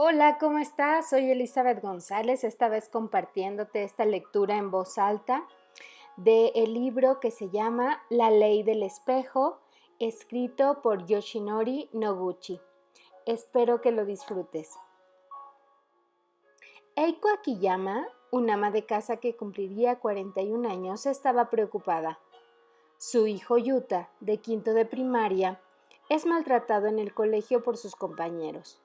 Hola, ¿cómo estás? Soy Elizabeth González, esta vez compartiéndote esta lectura en voz alta del libro que se llama La Ley del Espejo, escrito por Yoshinori Noguchi. Espero que lo disfrutes. Eiko Akiyama, una ama de casa que cumpliría 41 años, estaba preocupada. Su hijo Yuta, de quinto de primaria, es maltratado en el colegio por sus compañeros.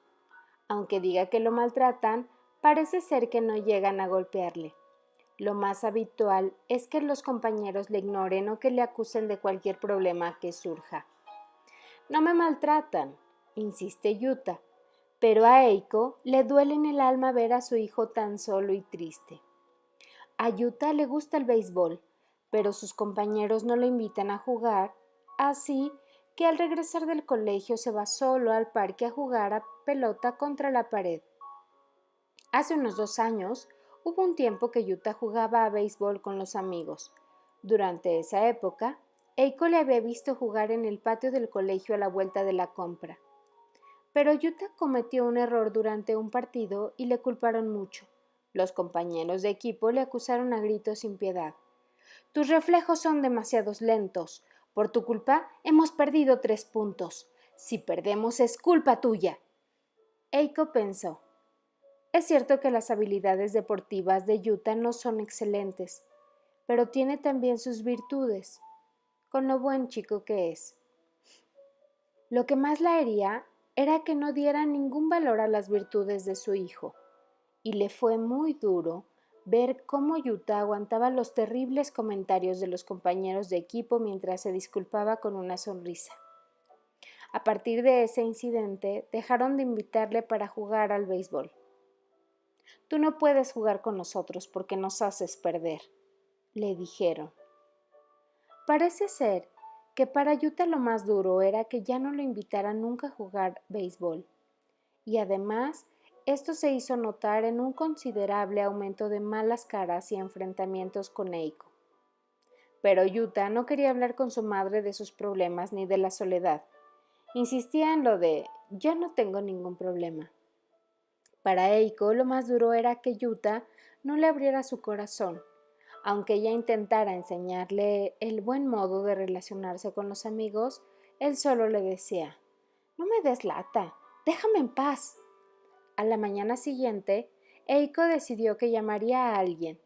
Aunque diga que lo maltratan, parece ser que no llegan a golpearle. Lo más habitual es que los compañeros le ignoren o que le acusen de cualquier problema que surja. No me maltratan, insiste Yuta, pero a Eiko le duele en el alma ver a su hijo tan solo y triste. A Yuta le gusta el béisbol, pero sus compañeros no le invitan a jugar, así que al regresar del colegio se va solo al parque a jugar a pelota contra la pared. Hace unos 2 años hubo un tiempo que Yuta jugaba a béisbol con los amigos. Durante esa época, Eiko le había visto jugar en el patio del colegio a la vuelta de la compra. Pero Yuta cometió un error durante un partido y le culparon mucho. Los compañeros de equipo le acusaron a gritos sin piedad. Tus reflejos son demasiados lentos. Por tu culpa hemos perdido 3 puntos. Si perdemos es culpa tuya. Eiko pensó. Es cierto que las habilidades deportivas de Yuta no son excelentes, pero tiene también sus virtudes, con lo buen chico que es. Lo que más la hería era que no diera ningún valor a las virtudes de su hijo, y le fue muy duro ver cómo Yuta aguantaba los terribles comentarios de los compañeros de equipo mientras se disculpaba con una sonrisa. A partir de ese incidente, dejaron de invitarle para jugar al béisbol. Tú no puedes jugar con nosotros porque nos haces perder, le dijeron. Parece ser que para Yuta lo más duro era que ya no lo invitaran nunca a jugar béisbol. Y además, esto se hizo notar en un considerable aumento de malas caras y enfrentamientos con Eiko. Pero Yuta no quería hablar con su madre de sus problemas ni de la soledad. Insistía en lo de yo no tengo ningún problema. Para Eiko lo más duro era que Yuta no le abriera su corazón, aunque ella intentara enseñarle el buen modo de relacionarse con los amigos, él solo le decía, no me des lata, déjame en paz. A la mañana siguiente, Eiko decidió que llamaría a alguien.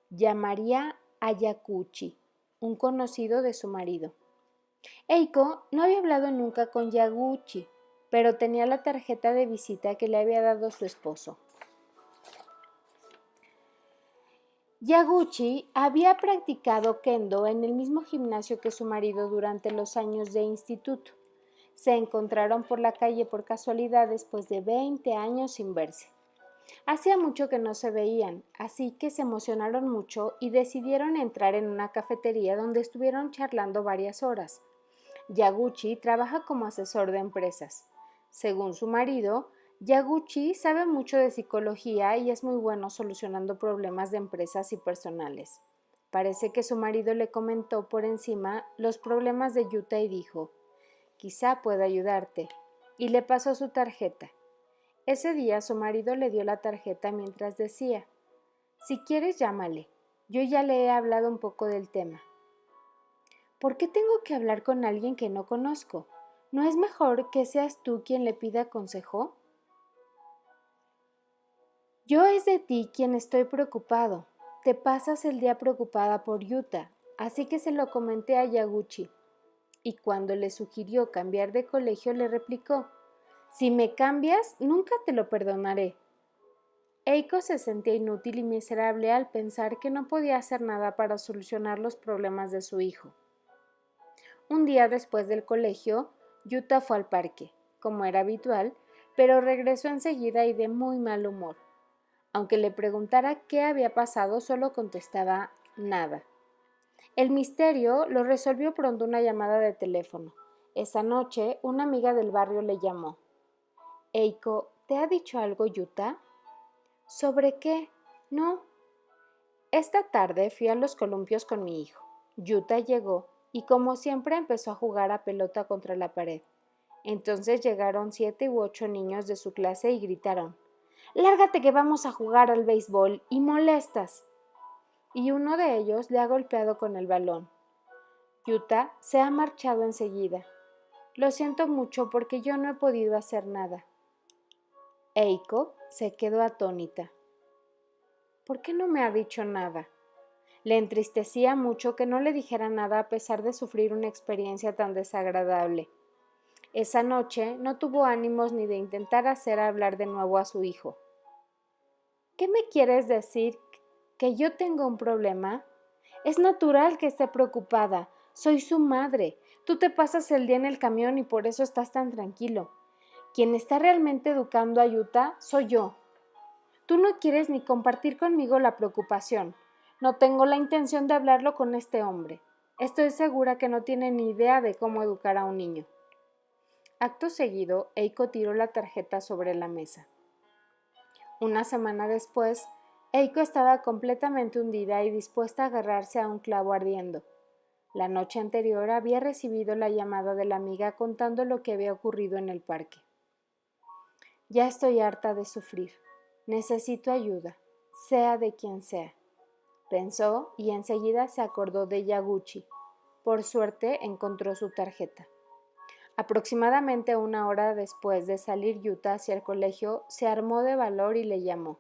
Llamaría a Yaguchi, un conocido de su marido. Eiko no había hablado nunca con Yaguchi, pero tenía la tarjeta de visita que le había dado su esposo. Yaguchi había practicado kendo en el mismo gimnasio que su marido durante los años de instituto. Se encontraron por la calle por casualidad después de 20 años sin verse. Hacía mucho que no se veían, así que se emocionaron mucho y decidieron entrar en una cafetería donde estuvieron charlando varias horas. Yaguchi trabaja como asesor de empresas. Según su marido, Yaguchi sabe mucho de psicología y es muy bueno solucionando problemas de empresas y personales. Parece que su marido le comentó por encima los problemas de Yuta y dijo, quizá pueda ayudarte, y le pasó su tarjeta. Ese día su marido le dio la tarjeta mientras decía, si quieres llámale, yo ya le he hablado un poco del tema. ¿Por qué tengo que hablar con alguien que no conozco? ¿No es mejor que seas tú quien le pida consejo? Yo es de ti quien estoy preocupado. Te pasas el día preocupada por Yuta, así que se lo comenté a Yaguchi. Y cuando le sugirió cambiar de colegio le replicó, si me cambias, nunca te lo perdonaré. Eiko se sentía inútil y miserable al pensar que no podía hacer nada para solucionar los problemas de su hijo. Un día después del colegio, Yuta fue al parque, como era habitual, pero regresó enseguida y de muy mal humor. Aunque le preguntara qué había pasado, solo contestaba nada. El misterio lo resolvió pronto una llamada de teléfono. Esa noche, una amiga del barrio le llamó. Eiko, ¿te ha dicho algo Yuta? ¿Sobre qué? No. Esta tarde fui a los columpios con mi hijo. Yuta llegó y como siempre empezó a jugar a pelota contra la pared. Entonces llegaron 7 u 8 niños de su clase y gritaron, Lárgate que vamos a jugar al béisbol y molestas. Y uno de ellos le ha golpeado con el balón. Yuta se ha marchado enseguida. Lo siento mucho porque yo no he podido hacer nada. Eiko se quedó atónita. ¿Por qué no me ha dicho nada? Le entristecía mucho que no le dijera nada a pesar de sufrir una experiencia tan desagradable. Esa noche no tuvo ánimos ni de intentar hacer hablar de nuevo a su hijo. ¿Qué me quieres decir? ¿Que yo tengo un problema? Es natural que esté preocupada. Soy su madre. Tú te pasas el día en el camión y por eso estás tan tranquilo. Quien está realmente educando a Yuta soy yo. Tú no quieres ni compartir conmigo la preocupación. No tengo la intención de hablarlo con este hombre. Estoy segura que no tiene ni idea de cómo educar a un niño. Acto seguido, Eiko tiró la tarjeta sobre la mesa. Una semana después, Eiko estaba completamente hundida y dispuesta a agarrarse a un clavo ardiendo. La noche anterior había recibido la llamada de la amiga contando lo que había ocurrido en el parque. Ya estoy harta de sufrir. Necesito ayuda, sea de quien sea. Pensó y enseguida se acordó de Yaguchi. Por suerte encontró su tarjeta. Aproximadamente una hora después de salir Yuta hacia el colegio, se armó de valor y le llamó.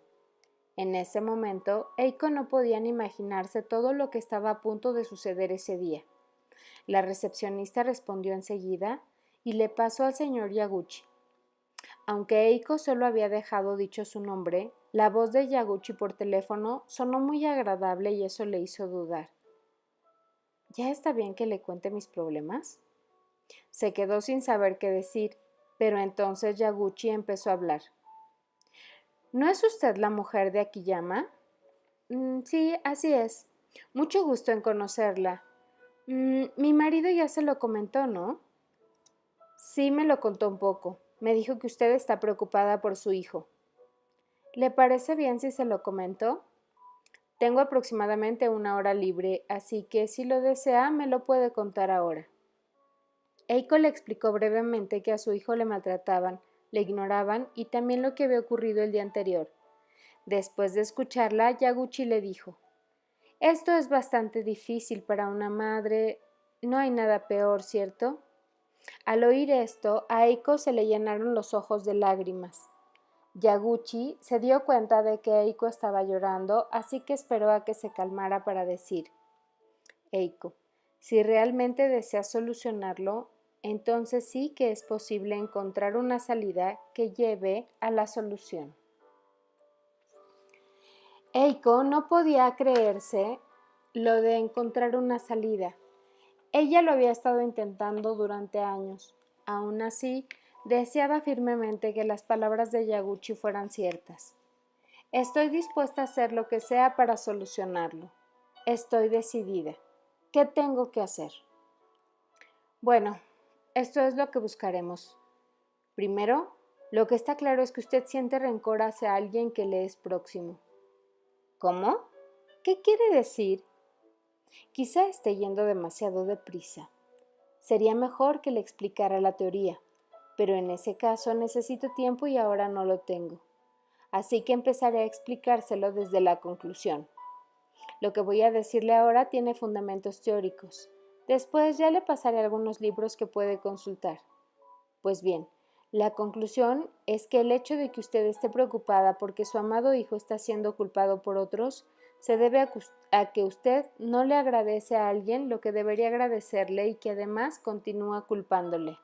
En ese momento, Eiko no podía ni imaginarse todo lo que estaba a punto de suceder ese día. La recepcionista respondió enseguida y le pasó al señor Yaguchi. Aunque Eiko solo había dejado dicho su nombre, la voz de Yaguchi por teléfono sonó muy agradable y eso le hizo dudar. ¿Ya está bien que le cuente mis problemas? Se quedó sin saber qué decir, pero entonces Yaguchi empezó a hablar. ¿No es usted la mujer de Akiyama? Sí, así es. Mucho gusto en conocerla. Mi marido ya se lo comentó, ¿no? Sí, me lo contó un poco. Me dijo que usted está preocupada por su hijo. ¿Le parece bien si se lo comentó? Tengo aproximadamente una hora libre, así que si lo desea, me lo puede contar ahora. Eiko le explicó brevemente que a su hijo le maltrataban, le ignoraban y también lo que había ocurrido el día anterior. Después de escucharla, Yaguchi le dijo: Esto es bastante difícil para una madre. No hay nada peor, ¿cierto? Al oír esto, a Eiko se le llenaron los ojos de lágrimas. Yaguchi se dio cuenta de que Eiko estaba llorando, así que esperó a que se calmara para decir: Eiko, si realmente deseas solucionarlo, entonces sí que es posible encontrar una salida que lleve a la solución. Eiko no podía creerse lo de encontrar una salida. Ella lo había estado intentando durante años. Aún así, deseaba firmemente que las palabras de Yaguchi fueran ciertas. Estoy dispuesta a hacer lo que sea para solucionarlo. Estoy decidida. ¿Qué tengo que hacer? Bueno, esto es lo que buscaremos. Primero, lo que está claro es que usted siente rencor hacia alguien que le es próximo. ¿Cómo? ¿Qué quiere decir? Quizá esté yendo demasiado deprisa. Sería mejor que le explicara la teoría, pero en ese caso necesito tiempo y ahora no lo tengo. Así que empezaré a explicárselo desde la conclusión. Lo que voy a decirle ahora tiene fundamentos teóricos. Después ya le pasaré algunos libros que puede consultar. Pues bien, la conclusión es que el hecho de que usted esté preocupada porque su amado hijo está siendo culpado por otros se debe a que usted no le agradece a alguien lo que debería agradecerle y que además continúa culpándole.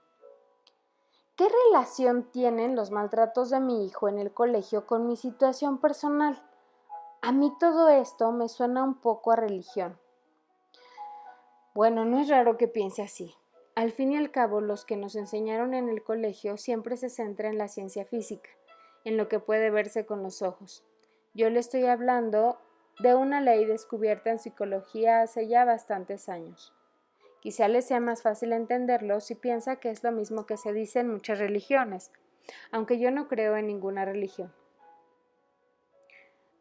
¿Qué relación tienen los maltratos de mi hijo en el colegio con mi situación personal? A mí todo esto me suena un poco a religión. Bueno, no es raro que piense así. Al fin y al cabo, los que nos enseñaron en el colegio siempre se centra en la ciencia física, en lo que puede verse con los ojos. Yo le estoy hablando de una ley descubierta en psicología hace ya bastantes años. Quizá le sea más fácil entenderlo si piensa que es lo mismo que se dice en muchas religiones, aunque yo no creo en ninguna religión.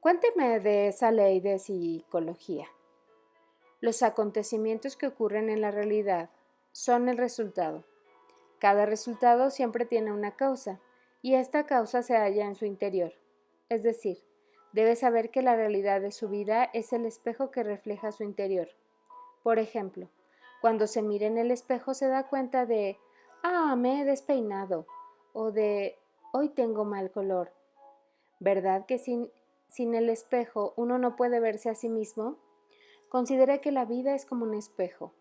Cuénteme de esa ley de psicología. Los acontecimientos que ocurren en la realidad son el resultado. Cada resultado siempre tiene una causa, y esta causa se halla en su interior. Es decir, debe saber que la realidad de su vida es el espejo que refleja su interior. Por ejemplo, cuando se mira en el espejo se da cuenta de, me he despeinado, o de, hoy tengo mal color. ¿Verdad que sin el espejo uno no puede verse a sí mismo? Considere que la vida es como un espejo.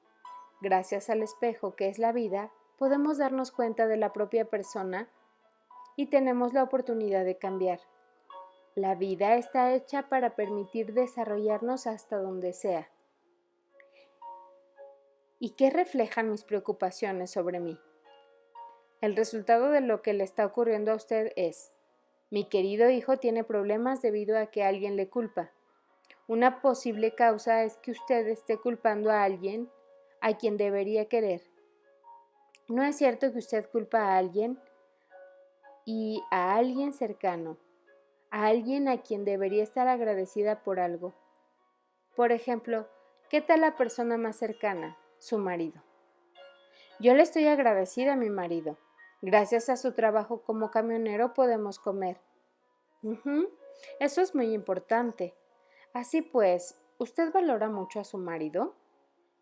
Gracias al espejo que es la vida, podemos darnos cuenta de la propia persona y tenemos la oportunidad de cambiar. La vida está hecha para permitir desarrollarnos hasta donde sea. ¿Y qué reflejan mis preocupaciones sobre mí? El resultado de lo que le está ocurriendo a usted es: mi querido hijo tiene problemas debido a que alguien le culpa. Una posible causa es que usted esté culpando a alguien a quien debería querer. ¿No es cierto que usted culpa a alguien y a alguien cercano, a alguien a quien debería estar agradecida por algo? Por ejemplo, ¿qué tal la persona más cercana? Su marido. Yo le estoy agradecida a mi marido. Gracias a su trabajo como camionero podemos comer. Eso es muy importante. Así pues, ¿usted valora mucho a su marido?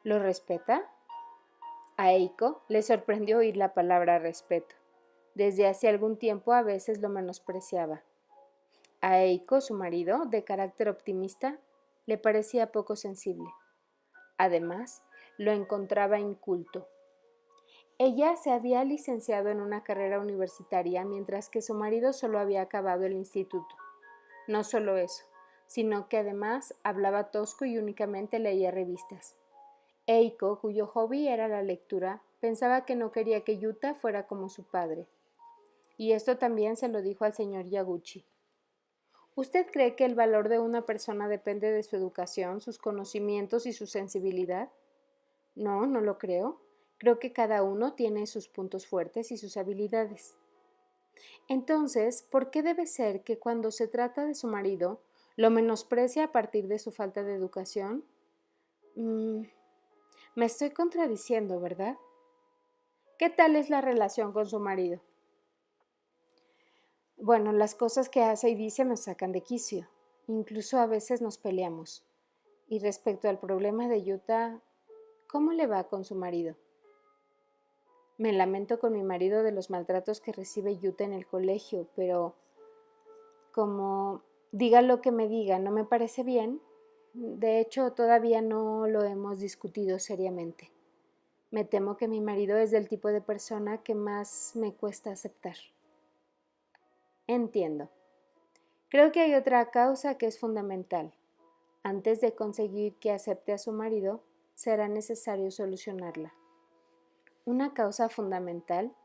¿Lo respeta? A Eiko le sorprendió oír la palabra respeto. Desde hace algún tiempo a veces lo menospreciaba. A Eiko, su marido, de carácter optimista, le parecía poco sensible. Además, lo encontraba inculto. Ella se había licenciado en una carrera universitaria, mientras que su marido solo había acabado el instituto. No solo eso, sino que además hablaba tosco y únicamente leía revistas. Eiko, cuyo hobby era la lectura, pensaba que no quería que Yuta fuera como su padre. Y esto también se lo dijo al señor Yaguchi. ¿Usted cree que el valor de una persona depende de su educación, sus conocimientos y su sensibilidad? No, no lo creo. Creo que cada uno tiene sus puntos fuertes y sus habilidades. Entonces, ¿por qué debe ser que cuando se trata de su marido, lo menosprecia a partir de su falta de educación? Me estoy contradiciendo, ¿verdad? ¿Qué tal es la relación con su marido? Bueno, las cosas que hace y dice me sacan de quicio. Incluso a veces nos peleamos. Y respecto al problema de Yuta, ¿cómo le va con su marido? Me lamento con mi marido de los maltratos que recibe Yuta en el colegio, pero como diga lo que me diga, no me parece bien. De hecho, todavía no lo hemos discutido seriamente. Me temo que mi marido es del tipo de persona que más me cuesta aceptar. Entiendo. Creo que hay otra causa que es fundamental. Antes de conseguir que acepte a su marido, será necesario solucionarla. ¿Una causa fundamental?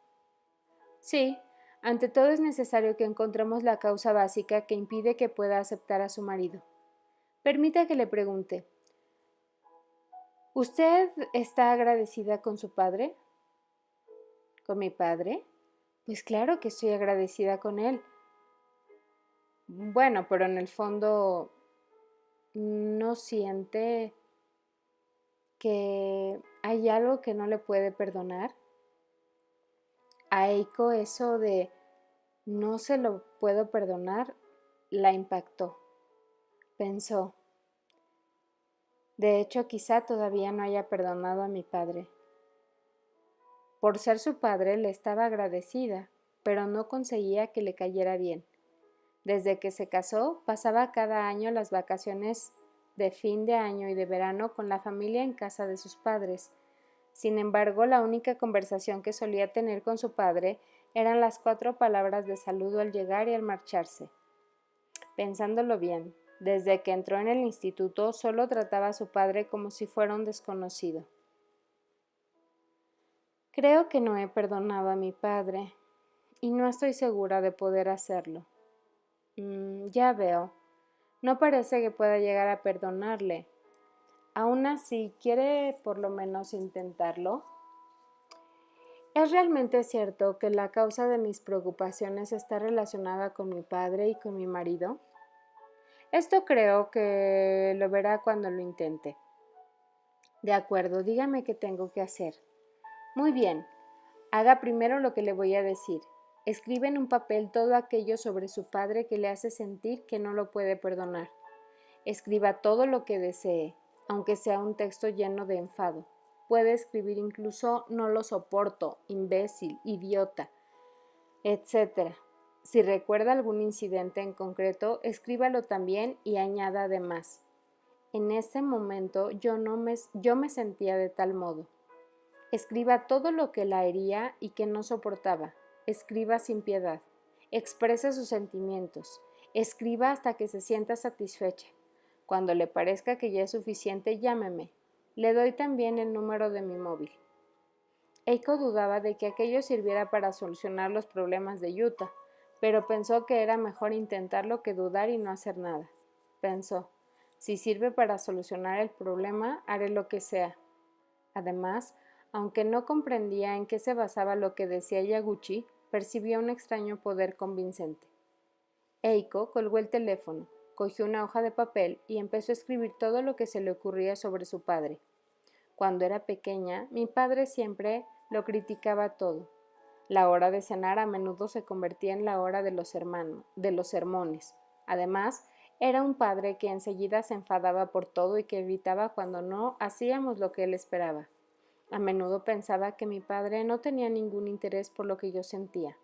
Sí, ante todo es necesario que encontremos la causa básica que impide que pueda aceptar a su marido. Permita que le pregunte, ¿usted está agradecida con su padre? ¿Con mi padre? Pues claro que estoy agradecida con él. Bueno, pero en el fondo no siente que hay algo que no le puede perdonar. A Eiko eso de no se lo puedo perdonar la impactó. Pensó, de hecho quizá todavía no haya perdonado a mi padre. Por ser su padre le estaba agradecida, pero no conseguía que le cayera bien. Desde que se casó, pasaba cada año las vacaciones de fin de año y de verano con la familia en casa de sus padres. Sin embargo, la única conversación que solía tener con su padre eran las 4 palabras de saludo al llegar y al marcharse. Pensándolo bien, desde que entró en el instituto solo trataba a su padre como si fuera un desconocido. Creo que no he perdonado a mi padre y no estoy segura de poder hacerlo. Ya veo. No parece que pueda llegar a perdonarle. Aún así, ¿quiere por lo menos intentarlo? ¿Es realmente cierto que la causa de mis preocupaciones está relacionada con mi padre y con mi marido? Esto creo que lo verá cuando lo intente. De acuerdo, dígame qué tengo que hacer. Muy bien, haga primero lo que le voy a decir. Escribe en un papel todo aquello sobre su padre que le hace sentir que no lo puede perdonar. Escriba todo lo que desee, aunque sea un texto lleno de enfado. Puede escribir incluso no lo soporto, imbécil, idiota, etc. Si recuerda algún incidente en concreto, escríbalo también y añada además: en ese momento yo me sentía de tal modo. Escriba todo lo que la hería y que no soportaba. Escriba sin piedad. Exprese sus sentimientos. Escriba hasta que se sienta satisfecha. Cuando le parezca que ya es suficiente, llámeme. Le doy también el número de mi móvil. Eiko dudaba de que aquello sirviera para solucionar los problemas de Yuta, pero pensó que era mejor intentarlo que dudar y no hacer nada. Pensó: si sirve para solucionar el problema, haré lo que sea. Además, aunque no comprendía en qué se basaba lo que decía Yaguchi, percibía un extraño poder convincente. Eiko colgó el teléfono, cogió una hoja de papel y empezó a escribir todo lo que se le ocurría sobre su padre. Cuando era pequeña, mi padre siempre lo criticaba todo. La hora de cenar a menudo se convertía en la hora de los sermones. Además, era un padre que enseguida se enfadaba por todo y que gritaba cuando no hacíamos lo que él esperaba. A menudo pensaba que mi padre no tenía ningún interés por lo que yo sentía.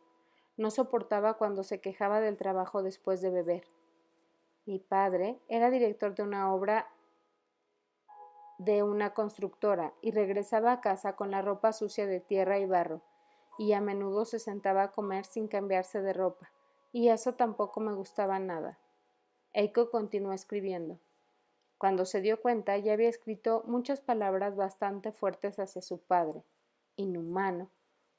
No soportaba cuando se quejaba del trabajo después de beber. Mi padre era director de una obra de una constructora y regresaba a casa con la ropa sucia de tierra y barro, y a menudo se sentaba a comer sin cambiarse de ropa, y eso tampoco me gustaba nada. Eiko continuó escribiendo. Cuando se dio cuenta, ya había escrito muchas palabras bastante fuertes hacia su padre: inhumano,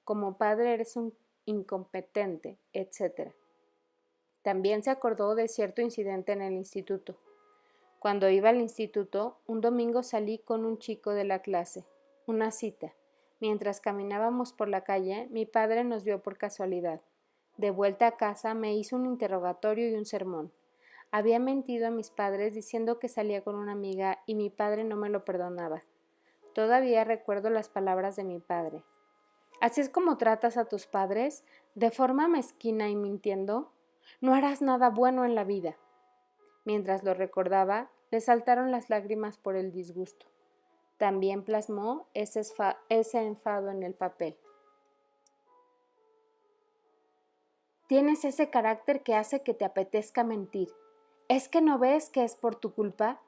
como padre eres un incompetente, etc. También se acordó de cierto incidente en el instituto. Cuando iba al instituto, un domingo salí con un chico de la clase, una cita. Mientras caminábamos por la calle, mi padre nos vio por casualidad. De vuelta a casa me hizo un interrogatorio y un sermón. Había mentido a mis padres diciendo que salía con una amiga y mi padre no me lo perdonaba. Todavía recuerdo las palabras de mi padre. ¿Así es como tratas a tus padres? ¿De forma mezquina y mintiendo? No harás nada bueno en la vida. Mientras lo recordaba, le saltaron las lágrimas por el disgusto. También plasmó ese enfado en el papel. Tienes ese carácter que hace que te apetezca mentir. ¿Es que no ves que es por tu culpa?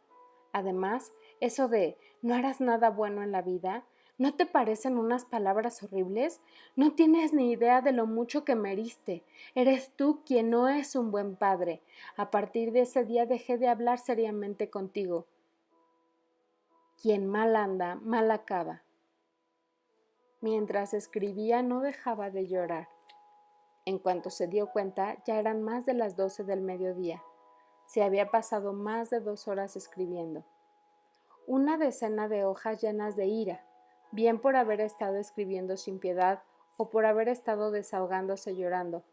Además, eso de no harás nada bueno en la vida, ¿no te parecen unas palabras horribles? No tienes ni idea de lo mucho que me heriste. Eres tú quien no es un buen padre. A partir de ese día dejé de hablar seriamente contigo. Quien mal anda, mal acaba. Mientras escribía no dejaba de llorar. En cuanto se dio cuenta, ya eran más de las 12 del mediodía. Se había pasado más de 2 horas escribiendo. Una decena de hojas llenas de ira, bien por haber estado escribiendo sin piedad o por haber estado desahogándose llorando.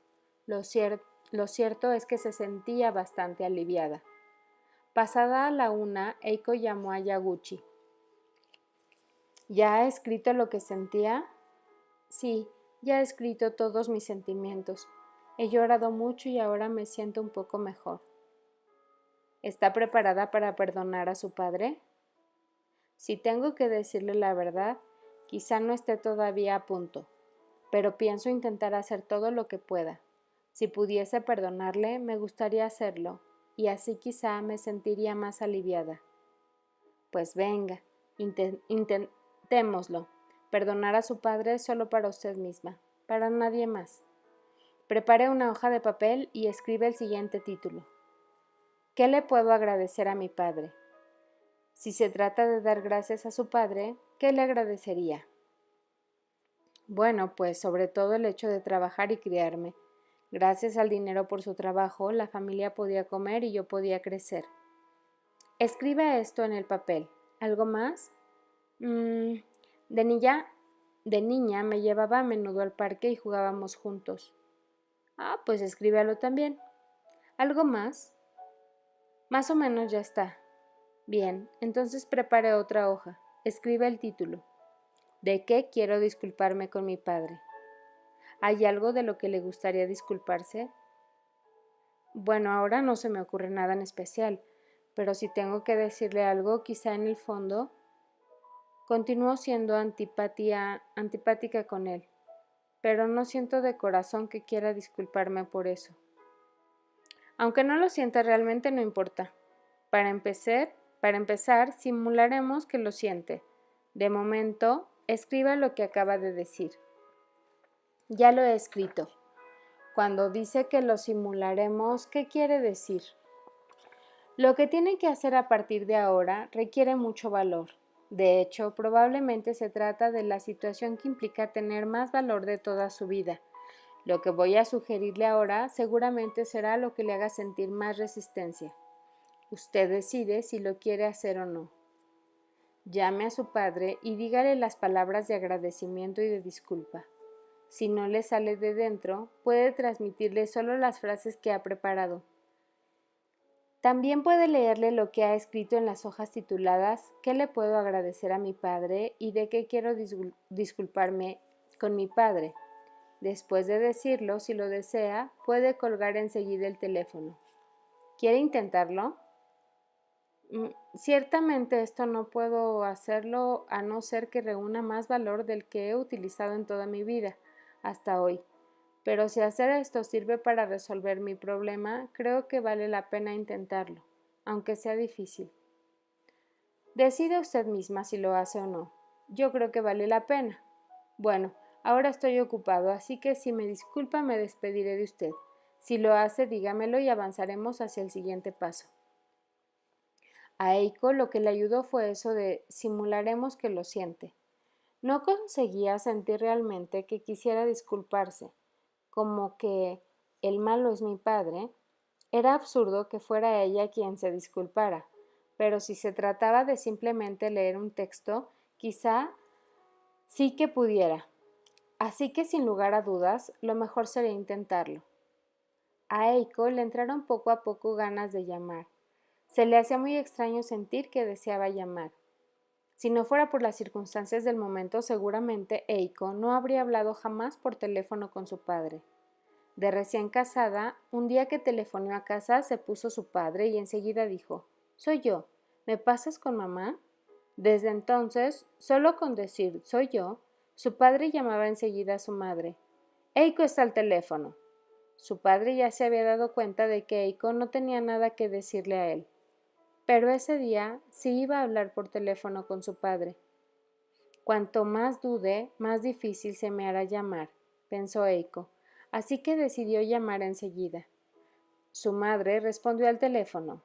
Lo cierto es que se sentía bastante aliviada. Pasada la 1, Eiko llamó a Yaguchi. ¿Ya ha escrito lo que sentía? Sí, ya he escrito todos mis sentimientos. He llorado mucho y ahora me siento un poco mejor. ¿Está preparada para perdonar a su padre? Si tengo que decirle la verdad, quizá no esté todavía a punto, pero pienso intentar hacer todo lo que pueda. Si pudiese perdonarle, me gustaría hacerlo, y así quizá me sentiría más aliviada. Pues venga, intentémoslo. Perdonar a su padre es solo para usted misma, para nadie más. Prepare una hoja de papel y escribe el siguiente título. ¿Qué le puedo agradecer a mi padre? Si se trata de dar gracias a su padre, ¿qué le agradecería? Bueno, pues sobre todo el hecho de trabajar y criarme. Gracias al dinero por su trabajo, la familia podía comer y yo podía crecer. Escribe esto en el papel. ¿Algo más? De niña me llevaba a menudo al parque y jugábamos juntos. Pues escríbelo también. ¿Algo más? Más o menos ya está. Bien, entonces prepare otra hoja. Escribe el título. ¿De qué quiero disculparme con mi padre? ¿Hay algo de lo que le gustaría disculparse? Bueno, ahora no se me ocurre nada en especial, pero si tengo que decirle algo, quizá en el fondo, continúo siendo antipática con él, pero no siento de corazón que quiera disculparme por eso. Aunque no lo sienta realmente no importa. Para empezar, simularemos que lo siente. De momento, escriba lo que acaba de decir. Ya lo he escrito. Cuando dice que lo simularemos, ¿qué quiere decir? Lo que tiene que hacer a partir de ahora requiere mucho valor. De hecho, probablemente se trata de la situación que implica tener más valor de toda su vida. Lo que voy a sugerirle ahora seguramente será lo que le haga sentir más resistencia. Usted decide si lo quiere hacer o no. Llame a su padre y dígale las palabras de agradecimiento y de disculpa. Si no le sale de dentro, puede transmitirle solo las frases que ha preparado. También puede leerle lo que ha escrito en las hojas tituladas ¿Qué le puedo agradecer a mi padre? Y ¿de qué quiero disculparme con mi padre? Después de decirlo, si lo desea, puede colgar enseguida el teléfono. ¿Quiere intentarlo? Ciertamente esto no puedo hacerlo a no ser que reúna más valor del que he utilizado en toda mi vida, hasta hoy. Pero si hacer esto sirve para resolver mi problema, creo que vale la pena intentarlo, aunque sea difícil. Decide usted misma si lo hace o no. Yo creo que vale la pena. Bueno, ahora estoy ocupado, así que si me disculpa me despediré de usted. Si lo hace, dígamelo y avanzaremos hacia el siguiente paso. A Eiko lo que le ayudó fue eso de simularemos que lo siente. No conseguía sentir realmente que quisiera disculparse, como que el malo es mi padre. Era absurdo que fuera ella quien se disculpara, pero si se trataba de simplemente leer un texto, quizá sí que pudiera. Así que sin lugar a dudas, lo mejor sería intentarlo. A Eiko le entraron poco a poco ganas de llamar. Se le hacía muy extraño sentir que deseaba llamar. Si no fuera por las circunstancias del momento, seguramente Eiko no habría hablado jamás por teléfono con su padre. De recién casada, un día que telefonó a casa se puso su padre y enseguida dijo: «Soy yo, ¿me pasas con mamá?». Desde entonces, solo con decir «soy yo», su padre llamaba enseguida a su madre. «Eiko está al teléfono». Su padre ya se había dado cuenta de que Eiko no tenía nada que decirle a él. Pero ese día sí iba a hablar por teléfono con su padre. Cuanto más dude, más difícil se me hará llamar, pensó Eiko, así que decidió llamar enseguida. Su madre respondió al teléfono.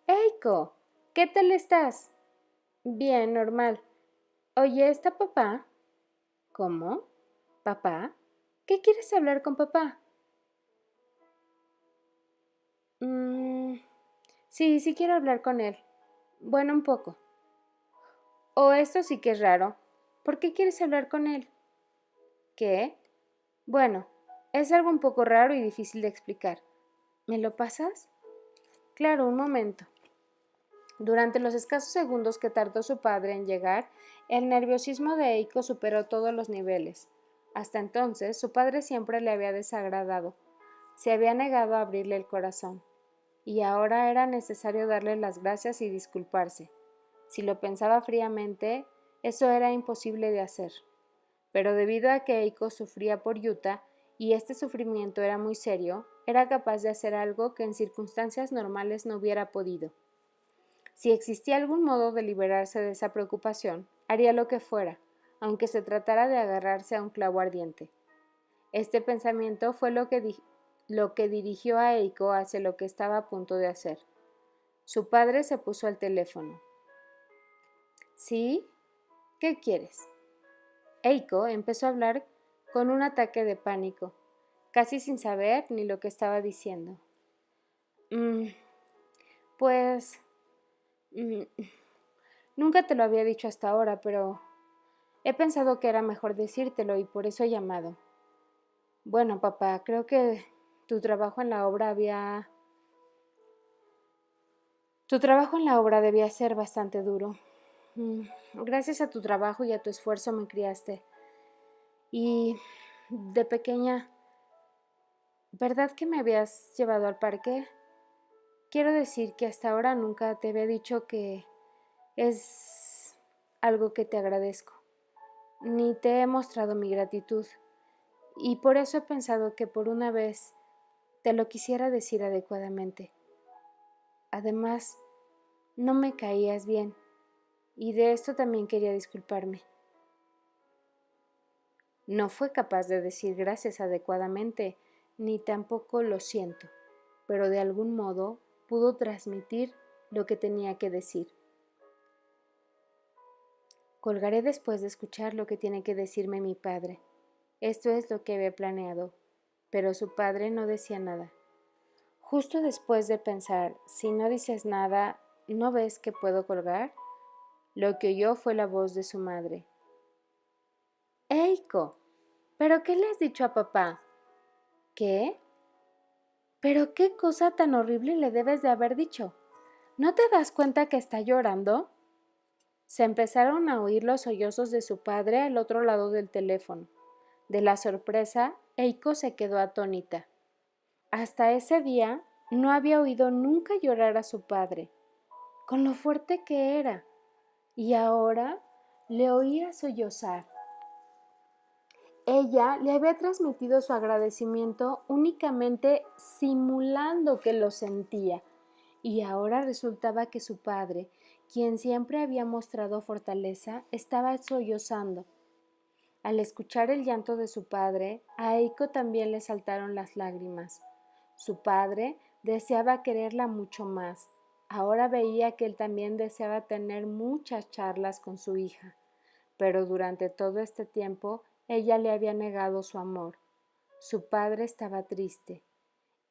«Eiko, ¿qué tal estás?» «Bien, normal». «Oye, ¿está papá?» «¿Cómo? ¿Papá? ¿Qué quieres hablar con papá?» Sí quiero hablar con él. Bueno, un poco. Oh, esto sí que es raro. ¿Por qué quieres hablar con él? ¿Qué? Bueno, es algo un poco raro y difícil de explicar. ¿Me lo pasas? Claro, un momento. Durante los escasos segundos que tardó su padre en llegar, el nerviosismo de Eiko superó todos los niveles. Hasta entonces, su padre siempre le había desagradado. Se había negado a abrirle el corazón. Y ahora era necesario darle las gracias y disculparse. Si lo pensaba fríamente, eso era imposible de hacer. Pero debido a que Eiko sufría por Yuta, y este sufrimiento era muy serio, era capaz de hacer algo que en circunstancias normales no hubiera podido. Si existía algún modo de liberarse de esa preocupación, haría lo que fuera, aunque se tratara de agarrarse a un clavo ardiente. Este pensamiento fue lo que dirigió a Eiko hacia lo que estaba a punto de hacer. Su padre se puso al teléfono. ¿Sí? ¿Qué quieres? Eiko empezó a hablar con un ataque de pánico, casi sin saber ni lo que estaba diciendo. Pues... nunca te lo había dicho hasta ahora, pero he pensado que era mejor decírtelo y por eso he llamado. Bueno, papá, creo que tu trabajo en la obra debía ser bastante duro. Gracias a tu trabajo y a tu esfuerzo me criaste. Y De pequeña, ¿verdad que me habías llevado al parque? Quiero decir que hasta ahora nunca te había dicho que es algo que te agradezco, ni te he mostrado mi gratitud, y por eso he pensado que por una vez te lo quisiera decir adecuadamente. Además, no me caías bien, y de esto también quería disculparme. No fue capaz de decir gracias adecuadamente, ni tampoco lo siento, pero de algún modo pudo transmitir lo que tenía que decir. Colgaré después de escuchar lo que tiene que decirme mi padre. Esto es lo que había planeado, pero su padre no decía nada. Justo después de pensar, si no dices nada, ¿no ves que puedo colgar? Lo que oyó fue la voz de su madre. ¡Eiko! ¿Pero qué le has dicho a papá? ¿Qué? ¿Pero qué cosa tan horrible le debes de haber dicho? ¿No te das cuenta que está llorando? Se empezaron a oír los sollozos de su padre al otro lado del teléfono. De la sorpresa, Eiko se quedó atónita. Hasta ese día no había oído nunca llorar a su padre, con lo fuerte que era, y ahora le oía sollozar. Ella le había transmitido su agradecimiento únicamente simulando que lo sentía, y ahora resultaba que su padre, quien siempre había mostrado fortaleza, estaba sollozando. Al escuchar el llanto de su padre, a Eiko también le saltaron las lágrimas. Su padre deseaba quererla mucho más. Ahora veía que él también deseaba tener muchas charlas con su hija, pero durante todo este tiempo ella le había negado su amor. Su padre estaba triste.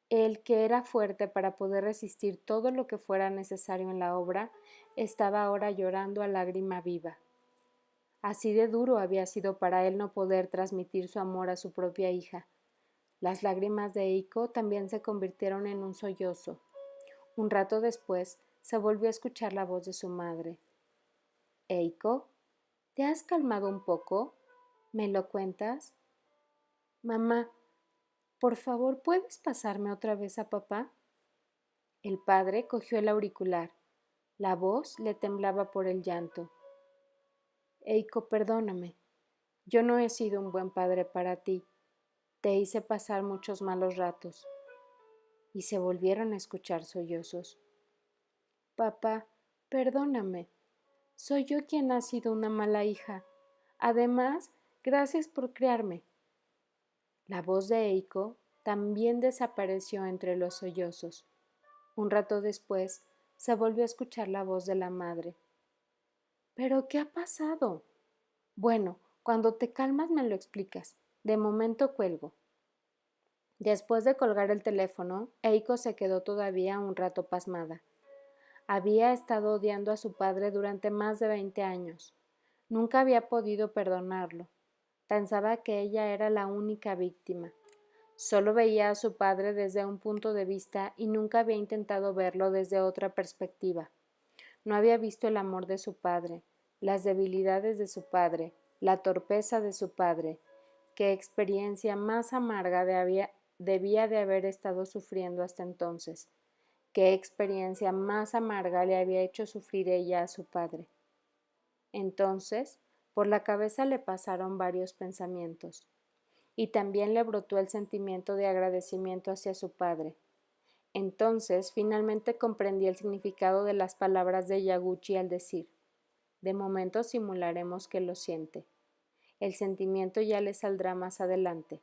Él, que era fuerte para poder resistir todo lo que fuera necesario en la obra, estaba ahora llorando a lágrima viva. Así de duro había sido para él no poder transmitir su amor a su propia hija. Las lágrimas de Eiko también se convirtieron en un sollozo. Un rato después se volvió a escuchar la voz de su madre. Eiko, ¿te has calmado un poco? ¿Me lo cuentas? Mamá, por favor, ¿puedes pasarme otra vez a papá? El padre cogió el auricular. La voz le temblaba por el llanto. Eiko, perdóname. Yo no he sido un buen padre para ti. Te hice pasar muchos malos ratos. Y se volvieron a escuchar sollozos. Papá, perdóname. Soy yo quien ha sido una mala hija. Además, gracias por criarme. La voz de Eiko también desapareció entre los sollozos. Un rato después, se volvió a escuchar la voz de la madre. ¿Pero qué ha pasado? Bueno, cuando te calmas me lo explicas. De momento cuelgo. Después de colgar el teléfono, Eiko se quedó todavía un rato pasmada. Había estado odiando a su padre durante más de 20 años. Nunca había podido perdonarlo. Pensaba que ella era la única víctima. Solo veía a su padre desde un punto de vista y nunca había intentado verlo desde otra perspectiva. No había visto el amor de su padre, las debilidades de su padre, la torpeza de su padre. Qué experiencia más amarga debía de haber estado sufriendo hasta entonces. Qué experiencia más amarga le había hecho sufrir ella a su padre. Entonces, por la cabeza le pasaron varios pensamientos, y también le brotó el sentimiento de agradecimiento hacia su padre. Entonces, finalmente comprendí el significado de las palabras de Yaguchi al decir: de momento simularemos que lo siente. El sentimiento ya le saldrá más adelante.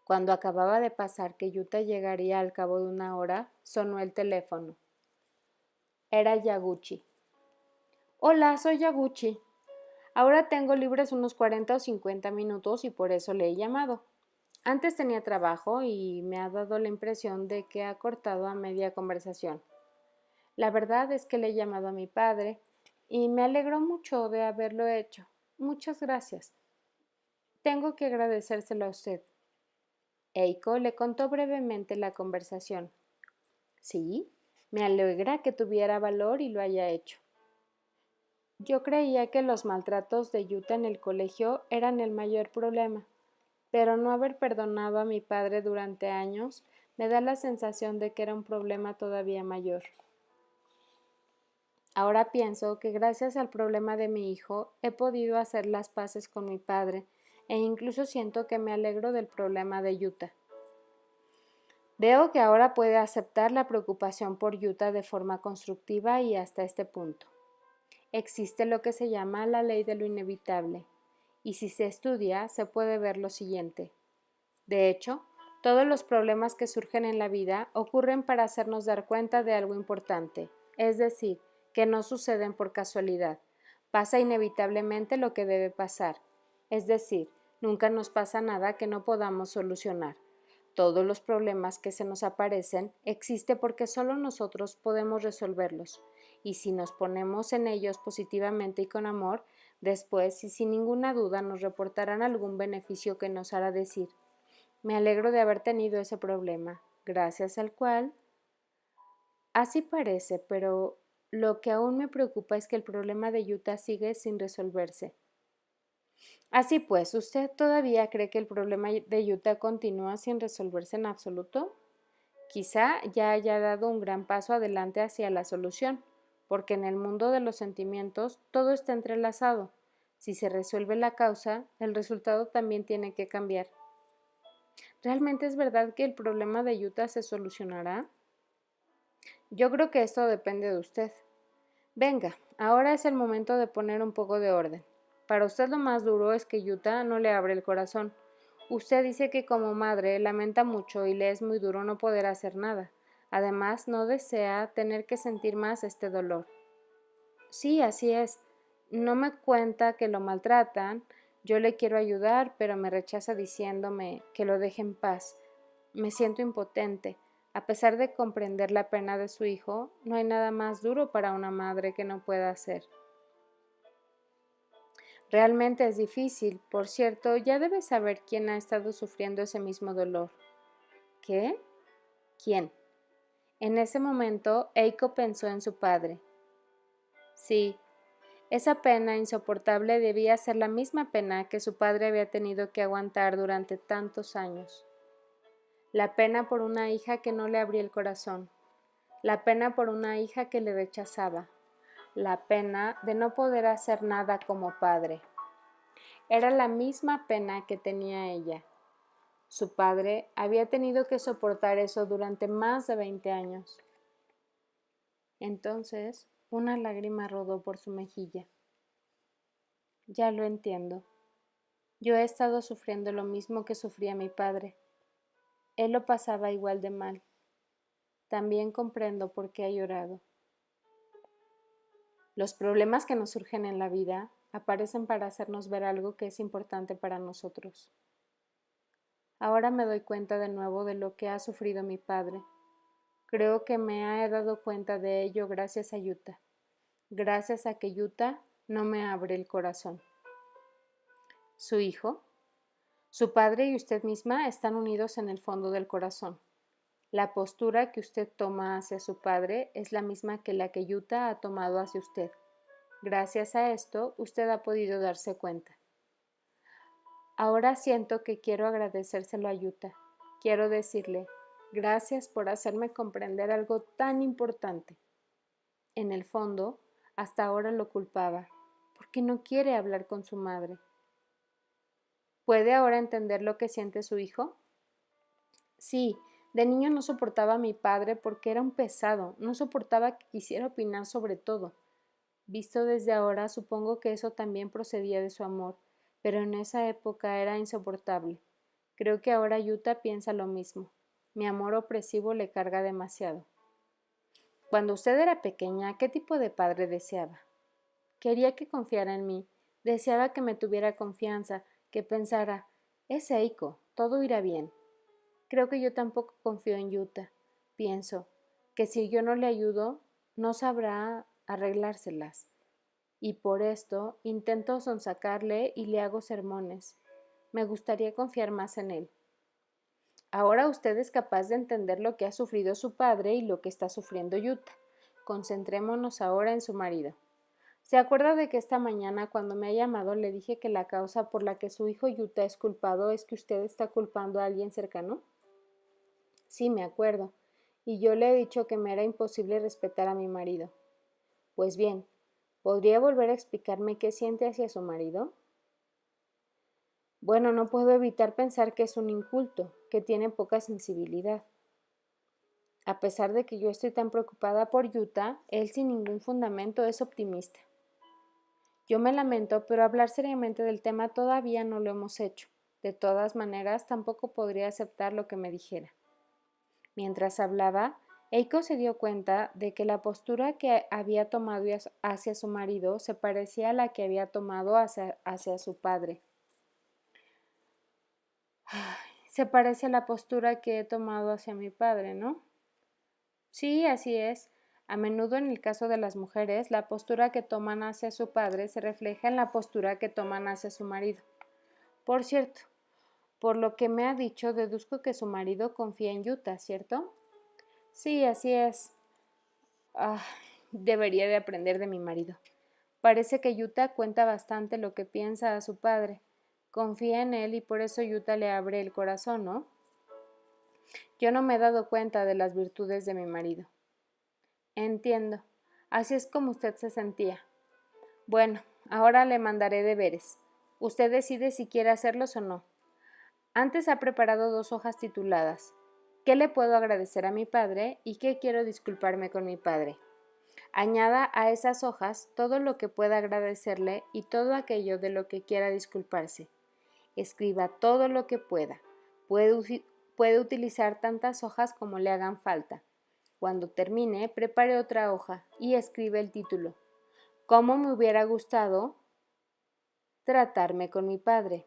Cuando acababa de pasar que Yuta llegaría al cabo de una hora, sonó el teléfono. Era Yaguchi. Hola, soy Yaguchi. Ahora tengo libres unos 40 o 50 minutos y por eso le he llamado. Antes tenía trabajo y me ha dado la impresión de que ha cortado a media conversación. La verdad es que le he llamado a mi padre y me alegró mucho de haberlo hecho. Muchas gracias. Tengo que agradecérselo a usted. Eiko le contó brevemente la conversación. Sí, me alegra que tuviera valor y lo haya hecho. Yo creía que los maltratos de Yuta en el colegio eran el mayor problema, pero no haber perdonado a mi padre durante años me da la sensación de que era un problema todavía mayor. Ahora pienso que gracias al problema de mi hijo he podido hacer las paces con mi padre e incluso siento que me alegro del problema de Yuta. Veo que ahora puede aceptar la preocupación por Yuta de forma constructiva y hasta este punto. Existe lo que se llama la ley de lo inevitable, y si se estudia se puede ver lo siguiente. De hecho, todos los problemas que surgen en la vida ocurren para hacernos dar cuenta de algo importante, es decir, que no suceden por casualidad. Pasa inevitablemente lo que debe pasar, es decir, nunca nos pasa nada que no podamos solucionar. Todos los problemas que se nos aparecen existen porque solo nosotros podemos resolverlos, y si nos ponemos en ellos positivamente y con amor, después y sin ninguna duda nos reportarán algún beneficio que nos hará decir: me alegro de haber tenido ese problema, gracias al cual... Así parece, pero lo que aún me preocupa es que el problema de Yuta sigue sin resolverse. Así pues, ¿usted todavía cree que el problema de Yuta continúa sin resolverse en absoluto? Quizá ya haya dado un gran paso adelante hacia la solución, porque en el mundo de los sentimientos todo está entrelazado. Si se resuelve la causa, el resultado también tiene que cambiar. ¿Realmente es verdad que el problema de Yuta se solucionará? Yo creo que esto depende de usted. Venga, ahora es el momento de poner un poco de orden. Para usted lo más duro es que Yuta no le abre el corazón. Usted dice que como madre lamenta mucho y le es muy duro no poder hacer nada. Además, no desea tener que sentir más este dolor. Sí, así es. No me cuenta que lo maltratan. Yo le quiero ayudar, pero me rechaza diciéndome que lo deje en paz. Me siento impotente. A pesar de comprender la pena de su hijo, no hay nada más duro para una madre que no pueda hacer. Realmente es difícil. Por cierto, ya debes saber quién ha estado sufriendo ese mismo dolor. ¿Qué? ¿Quién? En ese momento, Eiko pensó en su padre. Sí, esa pena insoportable debía ser la misma pena que su padre había tenido que aguantar durante tantos años. La pena por una hija que no le abría el corazón, la pena por una hija que le rechazaba, la pena de no poder hacer nada como padre. Era la misma pena que tenía ella. Su padre había tenido que soportar eso durante más de 20 años. Entonces, una lágrima rodó por su mejilla. Ya lo entiendo. Yo he estado sufriendo lo mismo que sufría mi padre. Él lo pasaba igual de mal. También comprendo por qué ha llorado. Los problemas que nos surgen en la vida aparecen para hacernos ver algo que es importante para nosotros. Ahora me doy cuenta de nuevo de lo que ha sufrido mi padre. Creo que me he dado cuenta de ello gracias a Yuta. Gracias a que Yuta no me abre el corazón. ¿Su hijo? Su padre y usted misma están unidos en el fondo del corazón. La postura que usted toma hacia su padre es la misma que la que Yuta ha tomado hacia usted. Gracias a esto, usted ha podido darse cuenta. Ahora siento que quiero agradecérselo a Yuta. Quiero decirle, gracias por hacerme comprender algo tan importante. En el fondo, hasta ahora lo culpaba, porque no quiere hablar con su madre. ¿Puede ahora entender lo que siente su hijo? Sí, de niño no soportaba a mi padre porque era un pesado, no soportaba que quisiera opinar sobre todo. Visto desde ahora, supongo que eso también procedía de su amor, pero en esa época era insoportable. Creo que ahora Yuta piensa lo mismo. Mi amor opresivo le carga demasiado. Cuando usted era pequeña, ¿qué tipo de padre deseaba? Quería que confiara en mí, deseaba que me tuviera confianza, que pensara, es Eiko, todo irá bien. Creo que yo tampoco confío en Yuta. Pienso que si yo no le ayudo, no sabrá arreglárselas. Y por esto intento sonsacarle y le hago sermones. Me gustaría confiar más en él. Ahora usted es capaz de entender lo que ha sufrido su padre y lo que está sufriendo Yuta. Concentrémonos ahora en su marido. ¿Se acuerda de que esta mañana cuando me ha llamado le dije que la causa por la que su hijo Yuta es culpado es que usted está culpando a alguien cercano? Sí, me acuerdo. Y yo le he dicho que me era imposible respetar a mi marido. Pues bien, ¿podría volver a explicarme qué siente hacia su marido? Bueno, no puedo evitar pensar que es un inculto, que tiene poca sensibilidad. A pesar de que yo estoy tan preocupada por Yuta, él sin ningún fundamento es optimista. Yo me lamento, pero hablar seriamente del tema todavía no lo hemos hecho. De todas maneras, tampoco podría aceptar lo que me dijera. Mientras hablaba, Eiko se dio cuenta de que la postura que había tomado hacia su marido se parecía a la que había tomado hacia su padre. Se parece a la postura que he tomado hacia mi padre, ¿no? Sí, así es. A menudo en el caso de las mujeres, la postura que toman hacia su padre se refleja en la postura que toman hacia su marido. Por cierto, por lo que me ha dicho, deduzco que su marido confía en Yuta, ¿cierto? Sí, así es. Ah, debería de aprender de mi marido. Parece que Yuta cuenta bastante lo que piensa a su padre. Confía en él y por eso Yuta le abre el corazón, ¿no? Yo no me he dado cuenta de las virtudes de mi marido. Entiendo. Así es como usted se sentía. Bueno, ahora le mandaré deberes. Usted decide si quiere hacerlos o no. Antes ha preparado 2 hojas tituladas ¿Qué le puedo agradecer a mi padre? Y ¿qué quiero disculparme con mi padre? Añada a esas hojas todo lo que pueda agradecerle y todo aquello de lo que quiera disculparse. Escriba todo lo que pueda. Puede utilizar tantas hojas como le hagan falta. Cuando termine, prepare otra hoja y escribe el título. ¿Cómo me hubiera gustado tratarme con mi padre?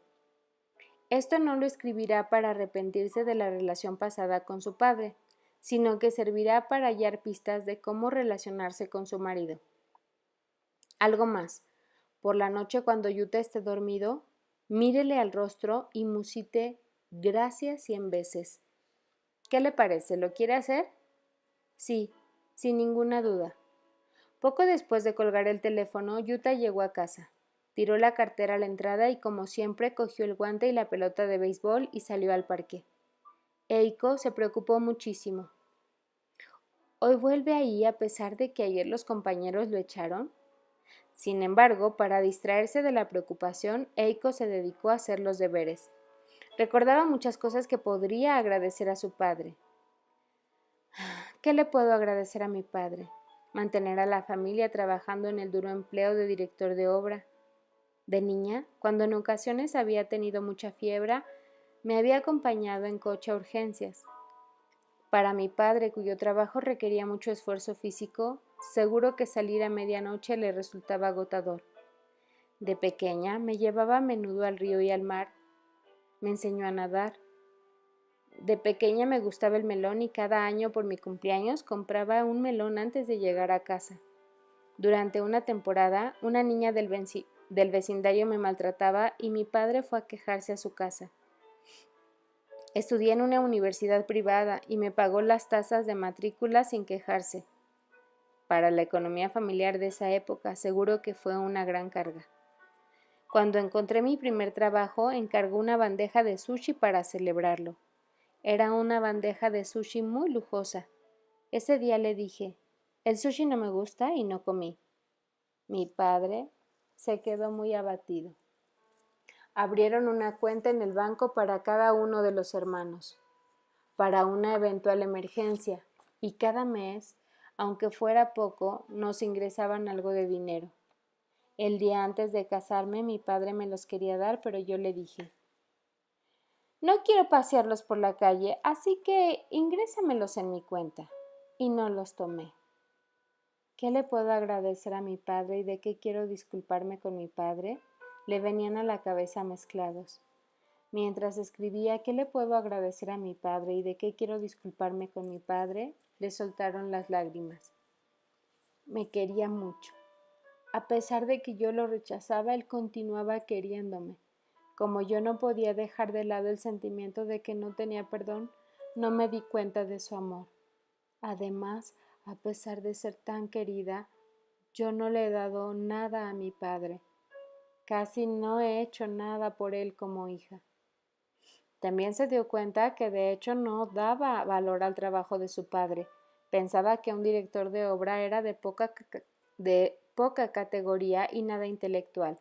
Esto no lo escribirá para arrepentirse de la relación pasada con su padre, sino que servirá para hallar pistas de cómo relacionarse con su marido. Algo más. Por la noche cuando Yuta esté dormido, mírele al rostro y musite gracias 100 veces. ¿Qué le parece? ¿Lo quiere hacer? Sí, sin ninguna duda. Poco después de colgar el teléfono, Yuta llegó a casa. Tiró la cartera a la entrada y, como siempre, cogió el guante y la pelota de béisbol y salió al parque. Eiko se preocupó muchísimo. ¿Hoy vuelve ahí a pesar de que ayer los compañeros lo echaron? Sin embargo, para distraerse de la preocupación, Eiko se dedicó a hacer los deberes. Recordaba muchas cosas que podría agradecer a su padre. ¿Qué le puedo agradecer a mi padre? Mantener a la familia trabajando en el duro empleo de director de obra. De niña, cuando en ocasiones había tenido mucha fiebre, me había acompañado en coche a urgencias. Para mi padre, cuyo trabajo requería mucho esfuerzo físico, seguro que salir a medianoche le resultaba agotador. De pequeña me llevaba a menudo al río y al mar. Me enseñó a nadar. De pequeña me gustaba el melón y cada año por mi cumpleaños compraba un melón antes de llegar a casa. Durante una temporada, una niña del vecindario me maltrataba y mi padre fue a quejarse a su casa. Estudié en una universidad privada y me pagó las tasas de matrícula sin quejarse. Para la economía familiar de esa época, seguro que fue una gran carga. Cuando encontré mi primer trabajo, encargó una bandeja de sushi para celebrarlo. Era una bandeja de sushi muy lujosa. Ese día le dije, el sushi no me gusta y no comí. Mi padre se quedó muy abatido. Abrieron una cuenta en el banco para cada uno de los hermanos, para una eventual emergencia, y cada mes, aunque fuera poco, nos ingresaban algo de dinero. El día antes de casarme, mi padre me los quería dar, pero yo le dije, no quiero pasearlos por la calle, así que ingrésamelos en mi cuenta. Y no los tomé. ¿Qué le puedo agradecer a mi padre y de qué quiero disculparme con mi padre? Le venían a la cabeza mezclados. Mientras escribía ¿qué le puedo agradecer a mi padre y de qué quiero disculparme con mi padre? Le soltaron las lágrimas. Me quería mucho. A pesar de que yo lo rechazaba, él continuaba queriéndome. Como yo no podía dejar de lado el sentimiento de que no tenía perdón, no me di cuenta de su amor. Además, a pesar de ser tan querida, yo no le he dado nada a mi padre. Casi no he hecho nada por él como hija. También se dio cuenta que de hecho no daba valor al trabajo de su padre. Pensaba que un director de obra era de poca categoría y nada intelectual.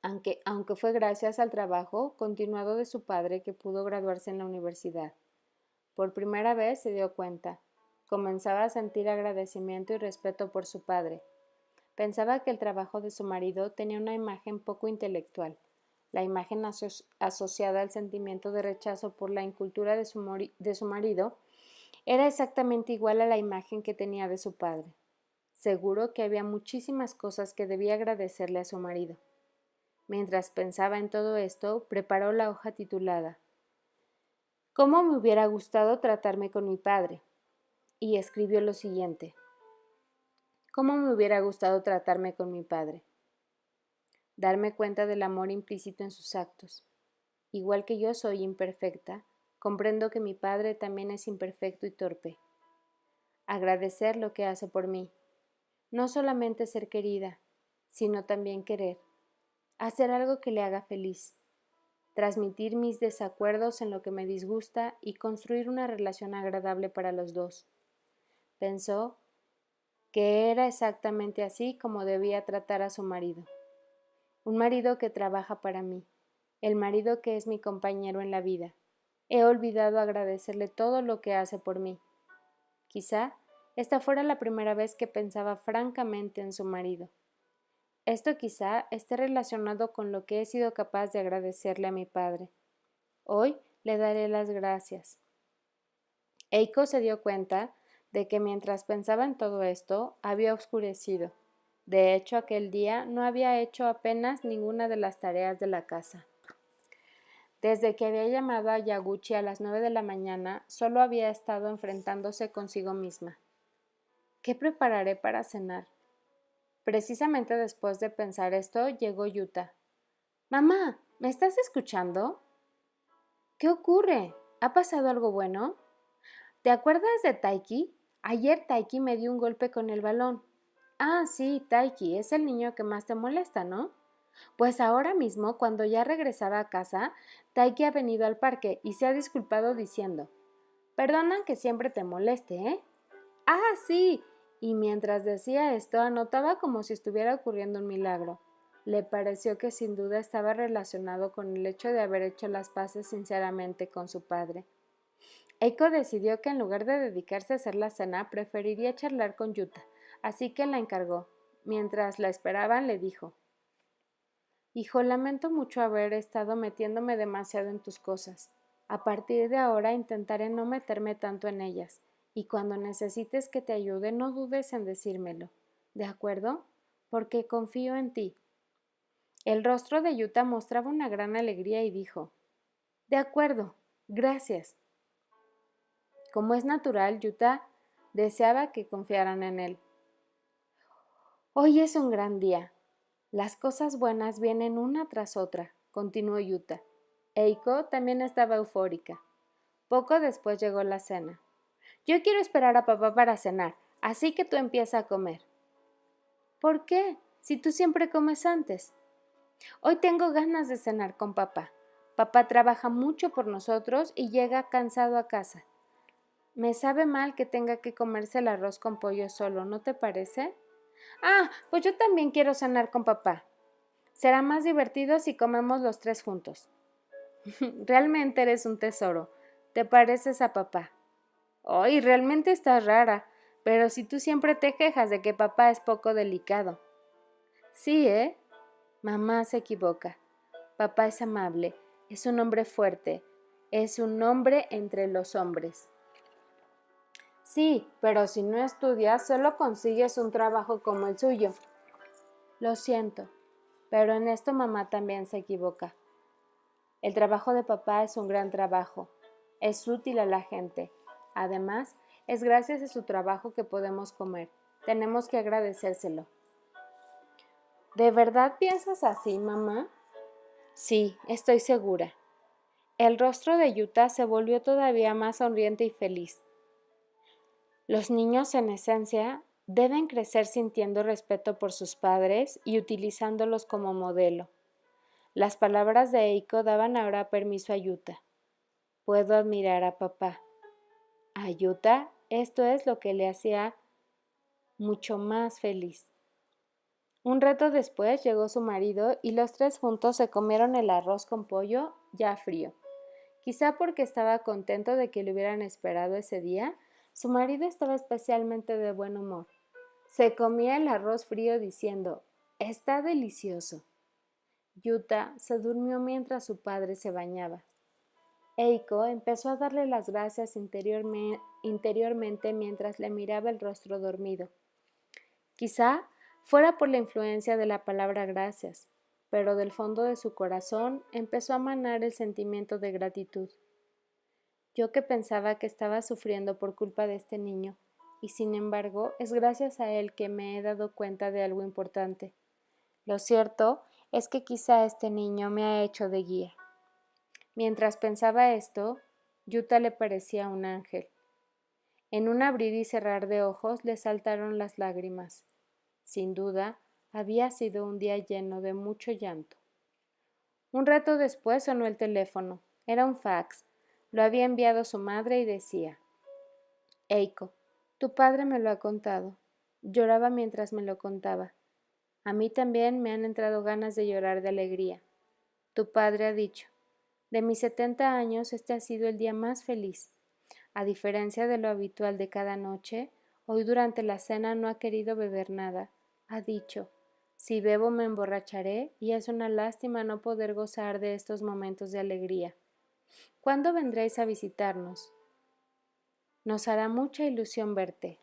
Aunque fue gracias al trabajo continuado de su padre que pudo graduarse en la universidad. Por primera vez se dio cuenta. Comenzaba a sentir agradecimiento y respeto por su padre. Pensaba que el trabajo de su marido tenía una imagen poco intelectual. La imagen asociada al sentimiento de rechazo por la incultura de su marido era exactamente igual a la imagen que tenía de su padre. Seguro que había muchísimas cosas que debía agradecerle a su marido. Mientras pensaba en todo esto, preparó la hoja titulada «¿Cómo me hubiera gustado tratarme con mi padre?» y escribió lo siguiente: «¿Cómo me hubiera gustado tratarme con mi padre? Darme cuenta del amor implícito en sus actos. Igual que yo soy imperfecta, comprendo que mi padre también es imperfecto y torpe. Agradecer lo que hace por mí. No solamente ser querida, sino también querer. Hacer algo que le haga feliz. Transmitir mis desacuerdos en lo que me disgusta y construir una relación agradable para los dos». Pensó que era exactamente así como debía tratar a su marido. Un marido que trabaja para mí, el marido que es mi compañero en la vida. He olvidado agradecerle todo lo que hace por mí. Quizá esta fuera la primera vez que pensaba francamente en su marido. Esto quizá esté relacionado con lo que he sido capaz de agradecerle a mi padre. Hoy le daré las gracias. Eiko se dio cuenta de que mientras pensaba en todo esto, había oscurecido. De hecho, aquel día no había hecho apenas ninguna de las tareas de la casa. Desde que había llamado a Yaguchi a las 9 de la mañana, solo había estado enfrentándose consigo misma. ¿Qué prepararé para cenar? Precisamente después de pensar esto, llegó Yuta. «Mamá, ¿me estás escuchando?» «¿Qué ocurre? ¿Ha pasado algo bueno?» «¿Te acuerdas de Taiki? Ayer Taiki me dio un golpe con el balón». «Ah, sí, Taiki, es el niño que más te molesta, ¿no?» «Pues ahora mismo, cuando ya regresaba a casa, Taiki ha venido al parque y se ha disculpado diciendo: «Perdona que siempre te moleste, ¿eh?» «Ah, sí». Y mientras decía esto, anotaba como si estuviera ocurriendo un milagro. Le pareció que sin duda estaba relacionado con el hecho de haber hecho las paces sinceramente con su padre. Eiko decidió que en lugar de dedicarse a hacer la cena, preferiría charlar con Yuta, así que la encargó. Mientras la esperaban, le dijo: «Hijo, lamento mucho haber estado metiéndome demasiado en tus cosas. A partir de ahora intentaré no meterme tanto en ellas, y cuando necesites que te ayude, no dudes en decírmelo. ¿De acuerdo? Porque confío en ti». El rostro de Yuta mostraba una gran alegría y dijo: «De acuerdo, gracias». Como es natural, Yuta deseaba que confiaran en él. «Hoy es un gran día. Las cosas buenas vienen una tras otra», continuó Yuta. Eiko también estaba eufórica. Poco después llegó la cena. «Yo quiero esperar a papá para cenar, así que tú empieza a comer». «¿Por qué? Si tú siempre comes antes». «Hoy tengo ganas de cenar con papá. Papá trabaja mucho por nosotros y llega cansado a casa. Me sabe mal que tenga que comerse el arroz con pollo solo, ¿no te parece?» «Ah, pues yo también quiero cenar con papá. Será más divertido si comemos los tres juntos». «Realmente eres un tesoro. Te pareces a papá». «Ay, realmente estás rara, pero si tú siempre te quejas de que papá es poco delicado». «Sí, ¿eh?» Mamá se equivoca. Papá es amable, es un hombre fuerte, es un hombre entre los hombres. «Sí, pero si no estudias, solo consigues un trabajo como el suyo». «Lo siento, pero en esto mamá también se equivoca. El trabajo de papá es un gran trabajo. Es útil a la gente. Además, es gracias a su trabajo que podemos comer. Tenemos que agradecérselo». «¿De verdad piensas así, mamá?» «Sí, estoy segura». El rostro de Yuta se volvió todavía más sonriente y feliz. Los niños, en esencia, Deben crecer sintiendo respeto por sus padres y utilizándolos como modelo. Las palabras de Eiko daban ahora permiso a Yuta. Puedo admirar a papá. A Yuta esto es lo que le hacía mucho más feliz. Un rato después llegó su marido y los tres juntos se comieron el arroz con pollo ya frío. Quizá porque estaba contento de que le hubieran esperado ese día, su marido estaba especialmente de buen humor. Se comía el arroz frío diciendo, «Está delicioso». Yuta se durmió mientras su padre se bañaba. Eiko empezó a darle las gracias interiormente mientras le miraba el rostro dormido. Quizá fuera por la influencia de la palabra gracias, pero del fondo de su corazón empezó a manar el sentimiento de gratitud. Yo que pensaba que estaba sufriendo por culpa de este niño, y sin embargo es gracias a él que me he dado cuenta de algo importante. Lo cierto es que quizá este niño me ha hecho de guía. Mientras pensaba esto, Yuta le parecía un ángel. En un abrir y cerrar de ojos le saltaron las lágrimas. Sin duda, había sido un día lleno de mucho llanto. Un rato después sonó el teléfono. Era un fax. Lo había enviado su madre y decía: Eiko, tu padre me lo ha contado. Lloraba mientras me lo contaba. A mí también me han entrado ganas de llorar de alegría. Tu padre ha dicho: de mis 70 años este ha sido el día más feliz. A diferencia de lo habitual de cada noche, hoy durante la cena no ha querido beber nada. Ha dicho: si bebo me emborracharé y es una lástima no poder gozar de estos momentos de alegría. ¿Cuándo vendréis a visitarnos? Nos hará mucha ilusión verte,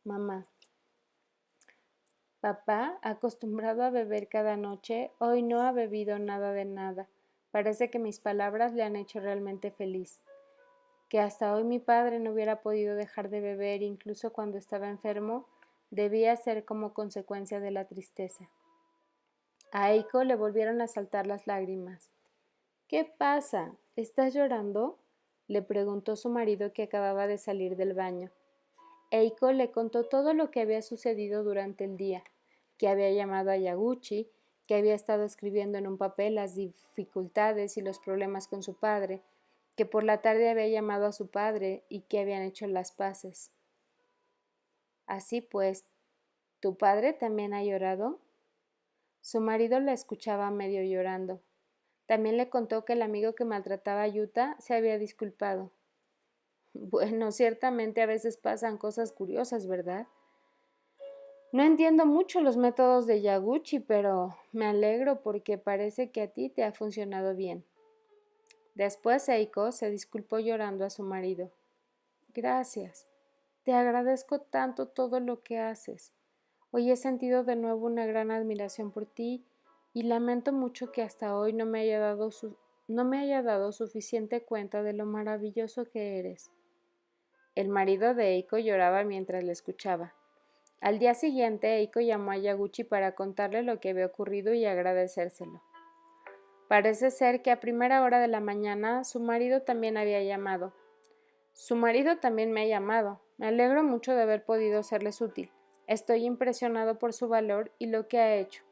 mamá. Papá, acostumbrado a beber cada noche, hoy no ha bebido nada de nada. Parece que mis palabras le han hecho realmente feliz. Que hasta hoy mi padre no hubiera podido dejar de beber incluso cuando estaba enfermo, debía ser como consecuencia de la tristeza. A Eiko le volvieron a saltar las lágrimas. ¿Qué pasa? ¿Estás llorando?, le preguntó su marido que acababa de salir del baño. Eiko le contó todo lo que había sucedido durante el día, que había llamado a Yaguchi, que había estado escribiendo en un papel las dificultades y los problemas con su padre, que por la tarde había llamado a su padre y que habían hecho las paces. Así pues, ¿tu padre también ha llorado? Su marido la escuchaba medio llorando. También le contó que el amigo que maltrataba a Yuta se había disculpado. Bueno, ciertamente a veces pasan cosas curiosas, ¿verdad? No entiendo mucho los métodos de Yaguchi, pero me alegro porque parece que a ti te ha funcionado bien. Después Eiko se disculpó llorando a su marido. Gracias. Te agradezco tanto todo lo que haces. Hoy he sentido de nuevo una gran admiración por ti y lamento mucho que hasta hoy no me haya dado suficiente cuenta de lo maravilloso que eres. El marido de Eiko lloraba mientras le escuchaba. Al día siguiente, Eiko llamó a Yaguchi para contarle lo que había ocurrido y agradecérselo. Parece ser que a primera hora de la mañana su marido también había llamado. Su marido también me ha llamado. Me alegro mucho de haber podido serles útil. Estoy impresionado por su valor y lo que ha hecho.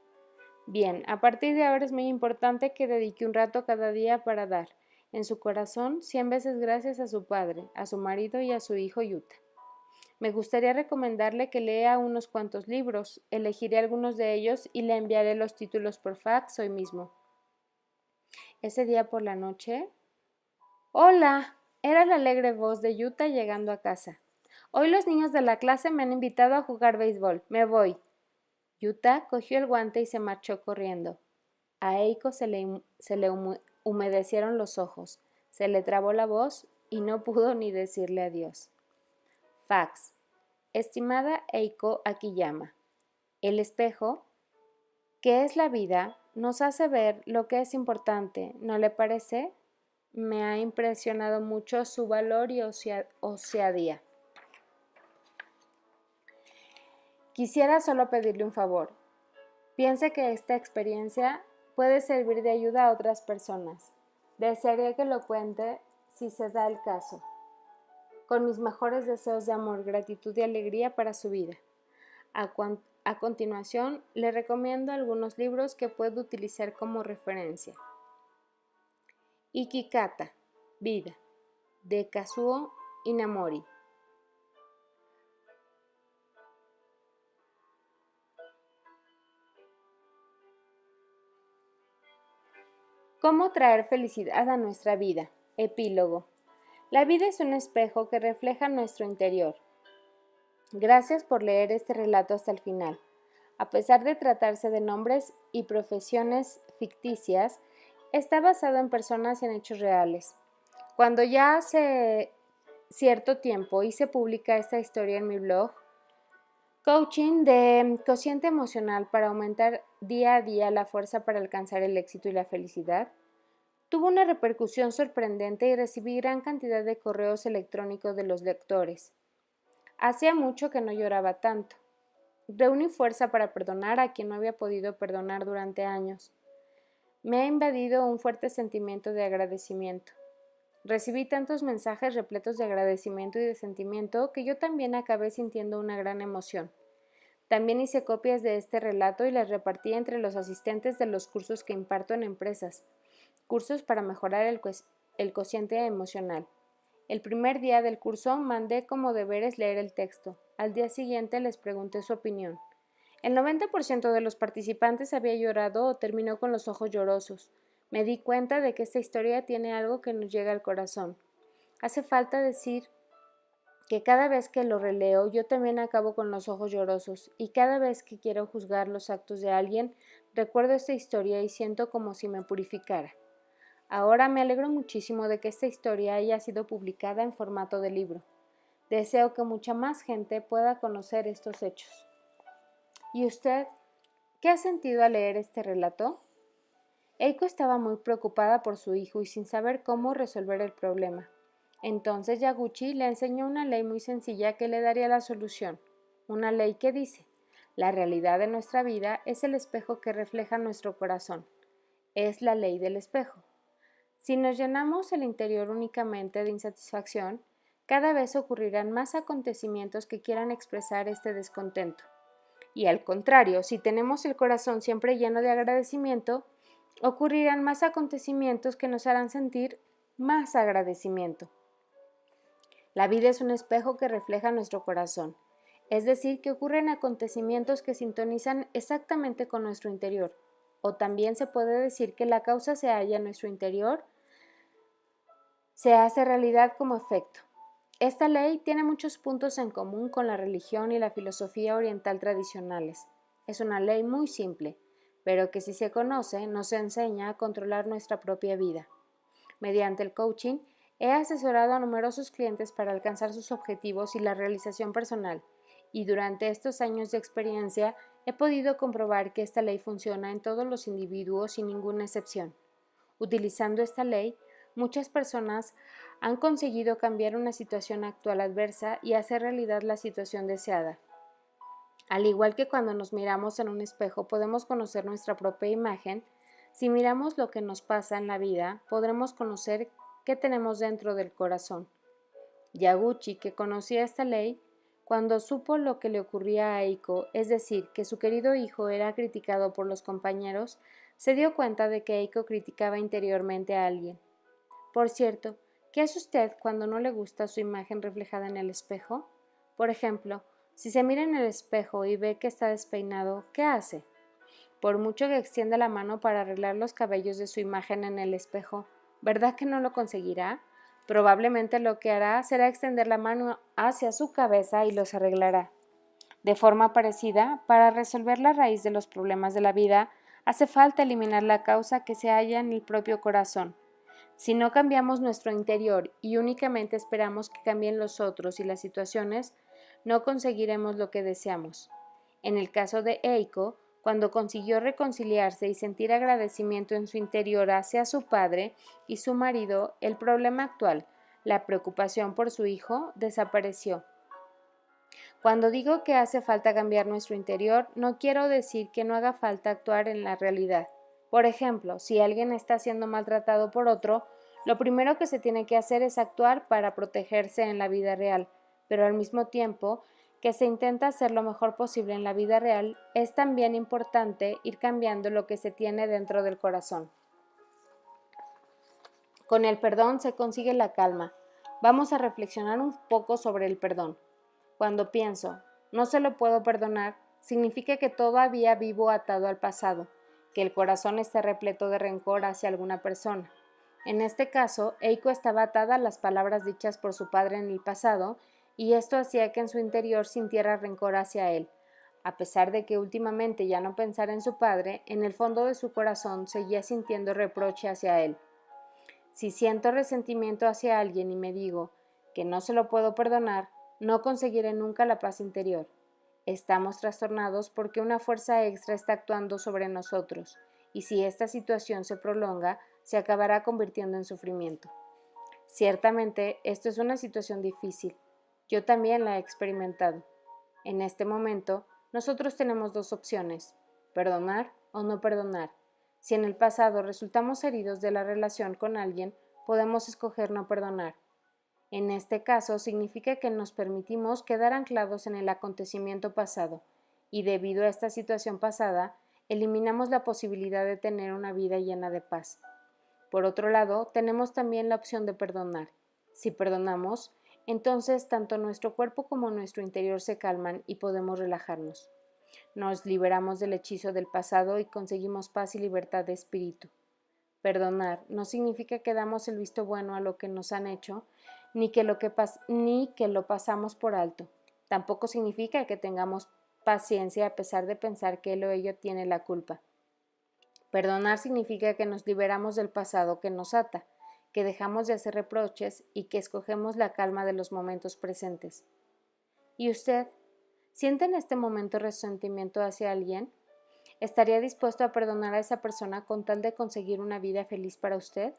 Bien, a partir de ahora es muy importante que dedique un rato cada día para dar, en su corazón, 100 veces gracias a su padre, a su marido y a su hijo Yuta. Me gustaría recomendarle que lea unos cuantos libros. Elegiré algunos de ellos y le enviaré los títulos por fax hoy mismo. Ese día por la noche... ¡Hola! Era la alegre voz de Yuta llegando a casa. Hoy los niños de la clase me han invitado a jugar béisbol. Me voy. Yuta cogió el guante y se marchó corriendo. A Eiko se le humedecieron los ojos, se le trabó la voz y no pudo ni decirle adiós. Fax. Estimada Eiko Akiyama, el espejo, que es la vida, nos hace ver lo que es importante, ¿no le parece? Me ha impresionado mucho su valor y osadía. Quisiera solo pedirle un favor. Piense que esta experiencia puede servir de ayuda a otras personas. Desearía que lo cuente si se da el caso. Con mis mejores deseos de amor, gratitud y alegría para su vida. A continuación, le recomiendo algunos libros que puede utilizar como referencia. Ikikata, Vida, de Kazuo Inamori. ¿Cómo traer felicidad a nuestra vida? Epílogo. La vida es un espejo que refleja nuestro interior. Gracias por leer este relato hasta el final. A pesar de tratarse de nombres y profesiones ficticias, está basado en personas y en hechos reales. Cuando ya hace cierto tiempo hice pública esta historia en mi blog, Coaching de Cociente Emocional para aumentar día a día la fuerza para alcanzar el éxito y la felicidad, tuvo una repercusión sorprendente y recibí gran cantidad de correos electrónicos de los lectores. Hacía mucho que no lloraba tanto. Reuní fuerza para perdonar a quien no había podido perdonar durante años. Me ha invadido un fuerte sentimiento de agradecimiento. Recibí tantos mensajes repletos de agradecimiento y de sentimiento que yo también acabé sintiendo una gran emoción. También hice copias de este relato y las repartí entre los asistentes de los cursos que imparto en empresas, cursos para mejorar el cociente emocional. El primer día del curso mandé como deberes leer el texto. Al día siguiente les pregunté su opinión. El 90% de los participantes había llorado o terminó con los ojos llorosos. Me di cuenta de que esta historia tiene algo que nos llega al corazón. Hace falta decir que cada vez que lo releo yo también acabo con los ojos llorosos y cada vez que quiero juzgar los actos de alguien recuerdo esta historia y siento como si me purificara. Ahora me alegro muchísimo de que esta historia haya sido publicada en formato de libro. Deseo que mucha más gente pueda conocer estos hechos. ¿Y usted qué ha sentido al leer este relato? Eiko estaba muy preocupada por su hijo y sin saber cómo resolver el problema. Entonces Yaguchi le enseñó una ley muy sencilla que le daría la solución. Una ley que dice: la realidad de nuestra vida es el espejo que refleja nuestro corazón. Es la ley del espejo. Si nos llenamos el interior únicamente de insatisfacción, cada vez ocurrirán más acontecimientos que quieran expresar este descontento. Y al contrario, si tenemos el corazón siempre lleno de agradecimiento, ocurrirán más acontecimientos que nos harán sentir más agradecimiento. La vida es un espejo que refleja nuestro corazón, es decir, que ocurren acontecimientos que sintonizan exactamente con nuestro interior, o también se puede decir que la causa se halla en nuestro interior, se hace realidad como efecto. Esta ley tiene muchos puntos en común con la religión y la filosofía oriental tradicionales. Es una ley muy simple, pero que si se conoce nos enseña a controlar nuestra propia vida. Mediante el coaching, he asesorado a numerosos clientes para alcanzar sus objetivos y la realización personal, y durante estos años de experiencia he podido comprobar que esta ley funciona en todos los individuos sin ninguna excepción. Utilizando esta ley, muchas personas han conseguido cambiar una situación actual adversa y hacer realidad la situación deseada. Al igual que cuando nos miramos en un espejo podemos conocer nuestra propia imagen, si miramos lo que nos pasa en la vida, podremos conocer qué tenemos dentro del corazón. Yaguchi, que conocía esta ley, cuando supo lo que le ocurría a Eiko, es decir, que su querido hijo era criticado por los compañeros, se dio cuenta de que Eiko criticaba interiormente a alguien. Por cierto, ¿qué hace usted cuando no le gusta su imagen reflejada en el espejo? Por ejemplo, si se mira en el espejo y ve que está despeinado, ¿qué hace? Por mucho que extienda la mano para arreglar los cabellos de su imagen en el espejo, ¿verdad que no lo conseguirá? Probablemente lo que hará será extender la mano hacia su cabeza y los arreglará. De forma parecida, para resolver la raíz de los problemas de la vida, hace falta eliminar la causa que se halla en el propio corazón. Si no cambiamos nuestro interior y únicamente esperamos que cambien los otros y las situaciones, no conseguiremos lo que deseamos. En el caso de Eiko, cuando consiguió reconciliarse y sentir agradecimiento en su interior hacia su padre y su marido, el problema actual, la preocupación por su hijo, desapareció. Cuando digo que hace falta cambiar nuestro interior, no quiero decir que no haga falta actuar en la realidad. Por ejemplo, si alguien está siendo maltratado por otro, lo primero que se tiene que hacer es actuar para protegerse en la vida real, pero al mismo tiempo que se intenta hacer lo mejor posible en la vida real, es también importante ir cambiando lo que se tiene dentro del corazón. Con el perdón se consigue la calma. Vamos a reflexionar un poco sobre el perdón. Cuando pienso, no se lo puedo perdonar, significa que todavía vivo atado al pasado, que el corazón está repleto de rencor hacia alguna persona. En este caso, Eiko estaba atada a las palabras dichas por su padre en el pasado, y esto hacía que en su interior sintiera rencor hacia él. A pesar de que últimamente ya no pensara en su padre, en el fondo de su corazón seguía sintiendo reproche hacia él. Si siento resentimiento hacia alguien y me digo que no se lo puedo perdonar, no conseguiré nunca la paz interior. Estamos trastornados porque una fuerza extra está actuando sobre nosotros, y si esta situación se prolonga, se acabará convirtiendo en sufrimiento. Ciertamente, esto es una situación difícil. Yo también la he experimentado. En este momento, nosotros tenemos dos opciones: perdonar o no perdonar. Si en el pasado resultamos heridos de la relación con alguien, podemos escoger no perdonar. En este caso, significa que nos permitimos quedar anclados en el acontecimiento pasado, y debido a esta situación pasada, eliminamos la posibilidad de tener una vida llena de paz. Por otro lado, tenemos también la opción de perdonar. Si perdonamos, entonces tanto nuestro cuerpo como nuestro interior se calman y podemos relajarnos. Nos liberamos del hechizo del pasado y conseguimos paz y libertad de espíritu. Perdonar no significa que damos el visto bueno a lo que nos han hecho, ni que lo pasamos por alto. Tampoco significa que tengamos paciencia a pesar de pensar que él o ella tiene la culpa. Perdonar significa que nos liberamos del pasado que nos ata, que dejamos de hacer reproches y que escogemos la calma de los momentos presentes. ¿Y usted? ¿Siente en este momento resentimiento hacia alguien? ¿Estaría dispuesto a perdonar a esa persona con tal de conseguir una vida feliz para usted?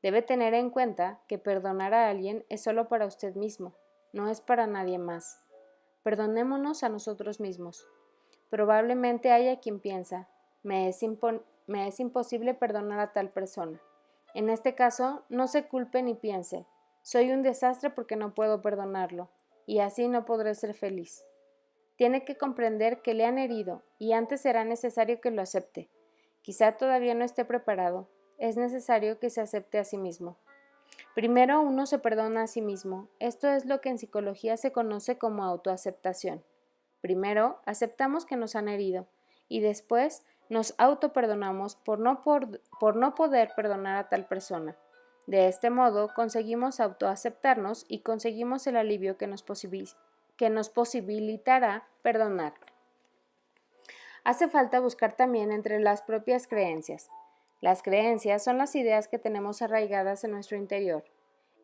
Debe tener en cuenta que perdonar a alguien es solo para usted mismo, no es para nadie más. Perdonémonos a nosotros mismos. Probablemente haya quien piensa, me es imposible perdonar a tal persona. En este caso, no se culpe ni piense, soy un desastre porque no puedo perdonarlo, y así no podré ser feliz. Tiene que comprender que le han herido, y antes será necesario que lo acepte. Quizá todavía no esté preparado. Es necesario que se acepte a sí mismo. Primero uno se perdona a sí mismo. Esto es lo que en psicología se conoce como autoaceptación. Primero aceptamos que nos han herido y después nos autoperdonamos por no poder perdonar a tal persona. De este modo conseguimos autoaceptarnos y conseguimos el alivio que nos posibilitará perdonar. Hace falta buscar también entre las propias creencias. Las creencias son las ideas que tenemos arraigadas en nuestro interior.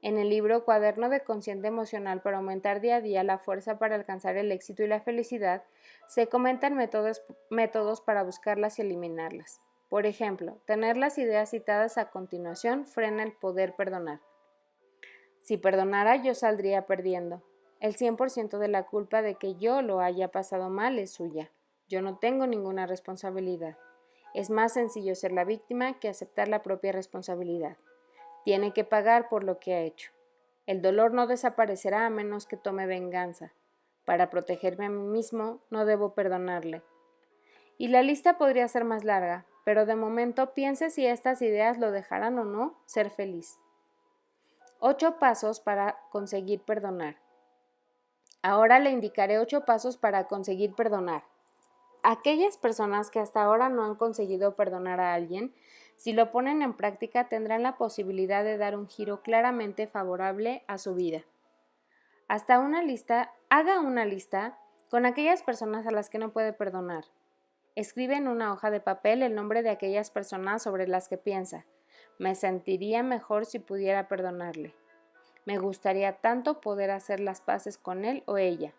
En el libro Cuaderno de Consciente Emocional para aumentar día a día la fuerza para alcanzar el éxito y la felicidad, se comentan métodos para buscarlas y eliminarlas. Por ejemplo, tener las ideas citadas a continuación frena el poder perdonar. Si perdonara, yo saldría perdiendo. El 100% de la culpa de que yo lo haya pasado mal es suya. Yo no tengo ninguna responsabilidad. Es más sencillo ser la víctima que aceptar la propia responsabilidad. Tiene que pagar por lo que ha hecho. El dolor no desaparecerá a menos que tome venganza. Para protegerme a mí mismo, no debo perdonarle. Y la lista podría ser más larga, pero de momento piense si estas ideas lo dejarán o no ser feliz. 8 pasos para conseguir perdonar. Ahora le indicaré 8 pasos para conseguir perdonar. Aquellas personas que hasta ahora no han conseguido perdonar a alguien, si lo ponen en práctica tendrán la posibilidad de dar un giro claramente favorable a su vida. Haga una lista con aquellas personas a las que no puede perdonar. Escribe en una hoja de papel el nombre de aquellas personas sobre las que piensa. Me sentiría mejor si pudiera perdonarle. Me gustaría tanto poder hacer las paces con él o ella.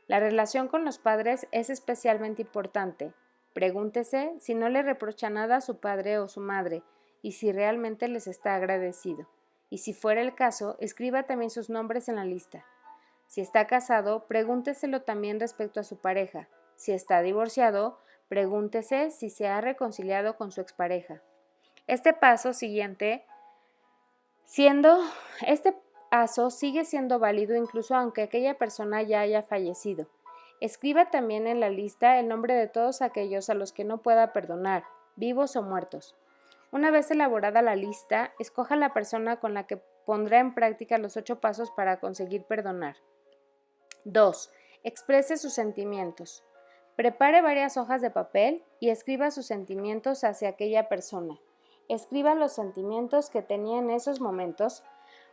La relación con los padres es especialmente importante. Pregúntese si no le reprocha nada a su padre o su madre y si realmente les está agradecido. Y si fuera el caso, escriba también sus nombres en la lista. Si está casado, pregúnteselo también respecto a su pareja. Si está divorciado, pregúntese si se ha reconciliado con su expareja. Este caso sigue siendo válido incluso aunque aquella persona ya haya fallecido. Escriba también en la lista el nombre de todos aquellos a los que no pueda perdonar, vivos o muertos. Una vez elaborada la lista, escoja la persona con la que pondrá en práctica los 8 pasos para conseguir perdonar. 2. Exprese sus sentimientos. Prepare varias hojas de papel y escriba sus sentimientos hacia aquella persona. Escriba los sentimientos que tenía en esos momentos,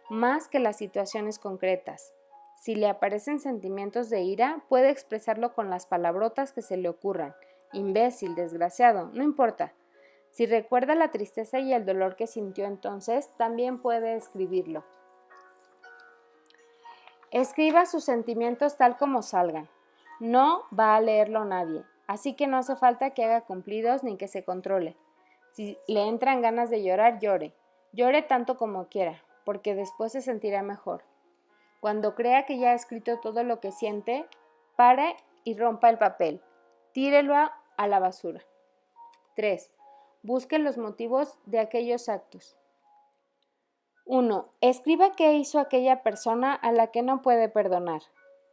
más que las situaciones concretas. Si le aparecen sentimientos de ira, puede expresarlo con las palabrotas que se le ocurran. Imbécil, desgraciado, no importa. Si recuerda la tristeza y el dolor que sintió entonces, también puede escribirlo. Escriba sus sentimientos tal como salgan. No va a leerlo nadie, así que no hace falta que haga cumplidos ni que se controle. Si le entran ganas de llorar, llore. Llore tanto como quiera, porque después se sentirá mejor. Cuando crea que ya ha escrito todo lo que siente, pare y rompa el papel. Tírelo a la basura. 3. Busque los motivos de aquellos actos. 1. Escriba qué hizo aquella persona a la que no puede perdonar.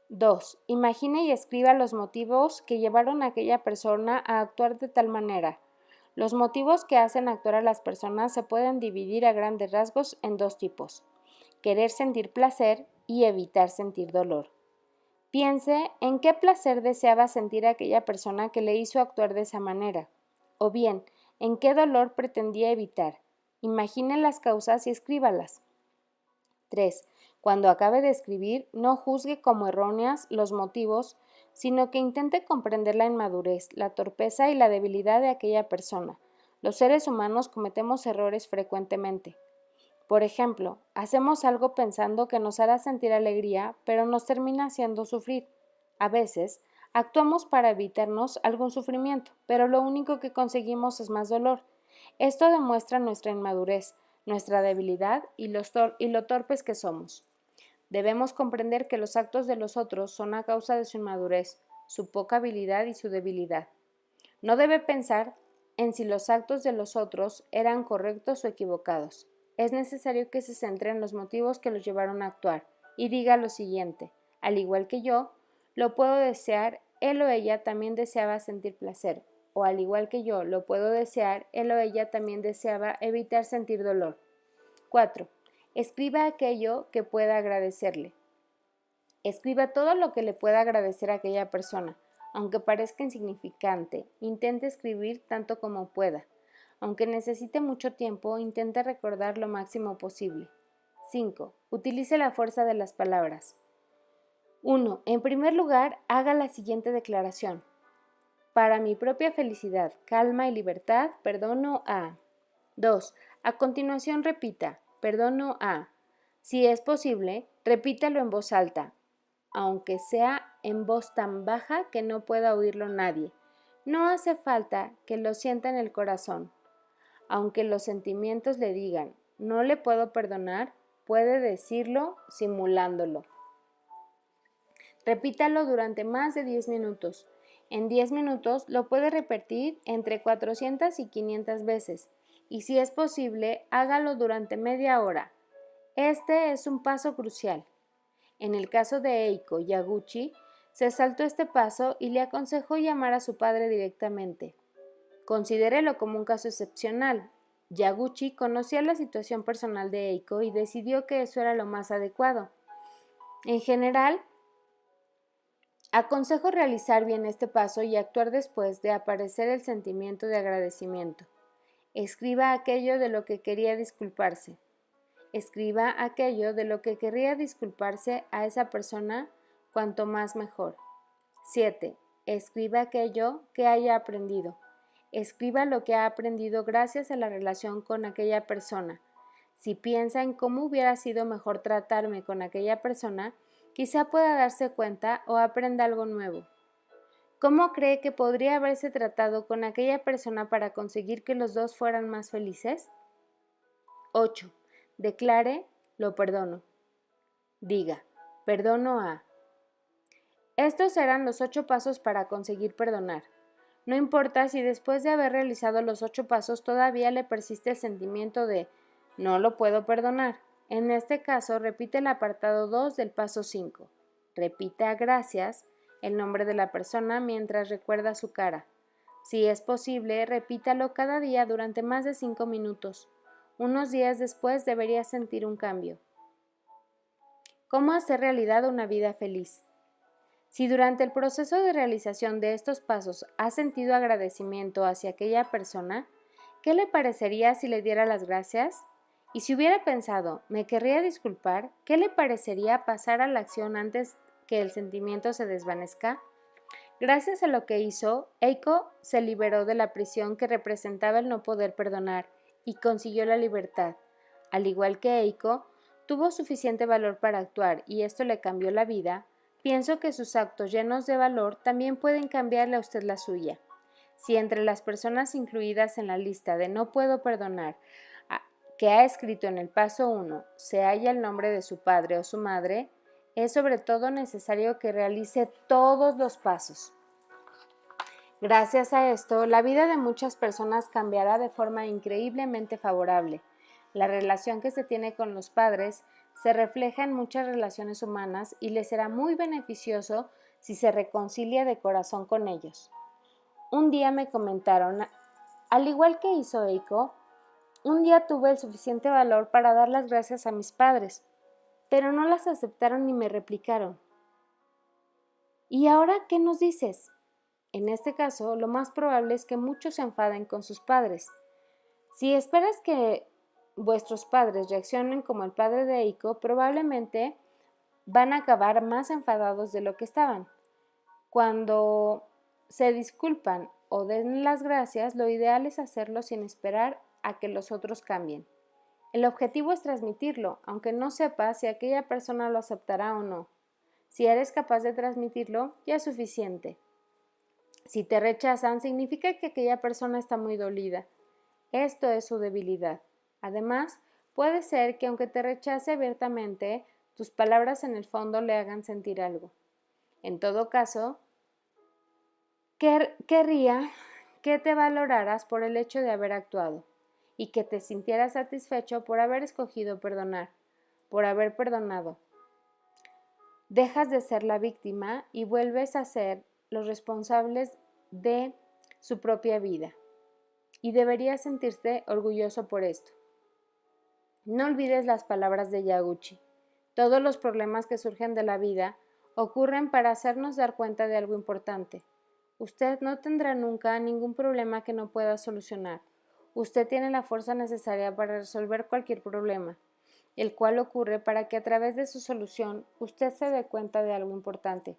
2. Imagine y escriba los motivos que llevaron a aquella persona a actuar de tal manera. Los motivos que hacen actuar a las personas se pueden dividir a grandes rasgos en 2 tipos: querer sentir placer y evitar sentir dolor. Piense en qué placer deseaba sentir aquella persona que le hizo actuar de esa manera, o bien, en qué dolor pretendía evitar. Imagine las causas y escríbalas. 3. Cuando acabe de escribir, no juzgue como erróneas los motivos, sino que intente comprender la inmadurez, la torpeza y la debilidad de aquella persona. Los seres humanos cometemos errores frecuentemente. Por ejemplo, hacemos algo pensando que nos hará sentir alegría, pero nos termina haciendo sufrir. A veces, actuamos para evitarnos algún sufrimiento, pero lo único que conseguimos es más dolor. Esto demuestra nuestra inmadurez, nuestra debilidad y lo torpes que somos. Debemos comprender que los actos de los otros son a causa de su inmadurez, su poca habilidad y su debilidad. No debe pensar en si los actos de los otros eran correctos o equivocados. Es necesario que se centre en los motivos que los llevaron a actuar y diga lo siguiente: al igual que yo, lo puedo desear, él o ella también deseaba sentir placer, o al igual que yo lo puedo desear, él o ella también deseaba evitar sentir dolor. 4. Escriba aquello que pueda agradecerle. Escriba todo lo que le pueda agradecer a aquella persona. Aunque parezca insignificante, intente escribir tanto como pueda. Aunque necesite mucho tiempo, intente recordar lo máximo posible. 5. Utilice la fuerza de las palabras. 1. En primer lugar, haga la siguiente declaración: para mi propia felicidad, calma y libertad, perdono a. 2. A continuación repita: perdono a. Si es posible, repítalo en voz alta, aunque sea en voz tan baja que no pueda oírlo nadie. No hace falta que lo sienta en el corazón. Aunque los sentimientos le digan: no le puedo perdonar, puede decirlo simulándolo. Repítalo durante más de 10 minutos. En 10 minutos lo puede repetir entre 400 y 500 veces, y si es posible, hágalo durante media hora. Este es un paso crucial. En el caso de Eiko Yaguchi, se saltó este paso y le aconsejó llamar a su padre directamente. Considérelo como un caso excepcional. Yaguchi conocía la situación personal de Eiko y decidió que eso era lo más adecuado. En general, aconsejo realizar bien este paso y actuar después de aparecer el sentimiento de agradecimiento. Escriba aquello de lo que quería disculparse. Escriba aquello de lo que querría disculparse a esa persona, cuanto más mejor. 7. Escriba aquello que haya aprendido. Escriba lo que ha aprendido gracias a la relación con aquella persona. Si piensa en cómo hubiera sido mejor tratarme con aquella persona, quizá pueda darse cuenta o aprenda algo nuevo. ¿Cómo cree que podría haberse tratado con aquella persona para conseguir que los dos fueran más felices? 8. Declare: lo perdono. Diga: perdono a. Estos serán los 8 pasos para conseguir perdonar. No importa si después de haber realizado los 8 pasos todavía le persiste el sentimiento de no lo puedo perdonar. En este caso, repite el apartado 2 del paso 5. Repita gracias el nombre de la persona mientras recuerda su cara. Si es posible, repítalo cada día durante más de 5 minutos. Unos días después deberías sentir un cambio. ¿Cómo hacer realidad una vida feliz? Si durante el proceso de realización de estos pasos has sentido agradecimiento hacia aquella persona, ¿qué le parecería si le diera las gracias? Y si hubiera pensado, me querría disculpar, ¿qué le parecería pasar a la acción antes que el sentimiento se desvanezca? Gracias a lo que hizo, Eiko se liberó de la prisión que representaba el no poder perdonar y consiguió la libertad. Al igual que Eiko, tuvo suficiente valor para actuar y esto le cambió la vida. Pienso que sus actos llenos de valor también pueden cambiarle a usted la suya. Si entre las personas incluidas en la lista de no puedo perdonar que ha escrito en el paso 1 se halla el nombre de su padre o su madre, es sobre todo necesario que realice todos los pasos. Gracias a esto, la vida de muchas personas cambiará de forma increíblemente favorable. La relación que se tiene con los padres se refleja en muchas relaciones humanas y les será muy beneficioso si se reconcilia de corazón con ellos. Un día me comentaron, al igual que hizo Eiko, un día tuve el suficiente valor para dar las gracias a mis padres, pero no las aceptaron ni me replicaron. ¿Y ahora qué nos dices? En este caso, lo más probable es que muchos se enfaden con sus padres. Si esperas que vuestros padres reaccionen como el padre de Eiko, probablemente van a acabar más enfadados de lo que estaban. Cuando se disculpan o den las gracias, lo ideal es hacerlo sin esperar a que los otros cambien. El objetivo es transmitirlo, aunque no sepas si aquella persona lo aceptará o no. Si eres capaz de transmitirlo, ya es suficiente. Si te rechazan, significa que aquella persona está muy dolida. Esto es su debilidad. Además, puede ser que aunque te rechace abiertamente, tus palabras en el fondo le hagan sentir algo. En todo caso, querría que te valoraras por el hecho de haber actuado y que te sintieras satisfecho por haber escogido perdonar, por haber perdonado. Dejas de ser la víctima y vuelves a ser los responsables de su propia vida. Y deberías sentirte orgulloso por esto. No olvides las palabras de Yaguchi. Todos los problemas que surgen de la vida ocurren para hacernos dar cuenta de algo importante. Usted no tendrá nunca ningún problema que no pueda solucionar. Usted tiene la fuerza necesaria para resolver cualquier problema, el cual ocurre para que a través de su solución usted se dé cuenta de algo importante.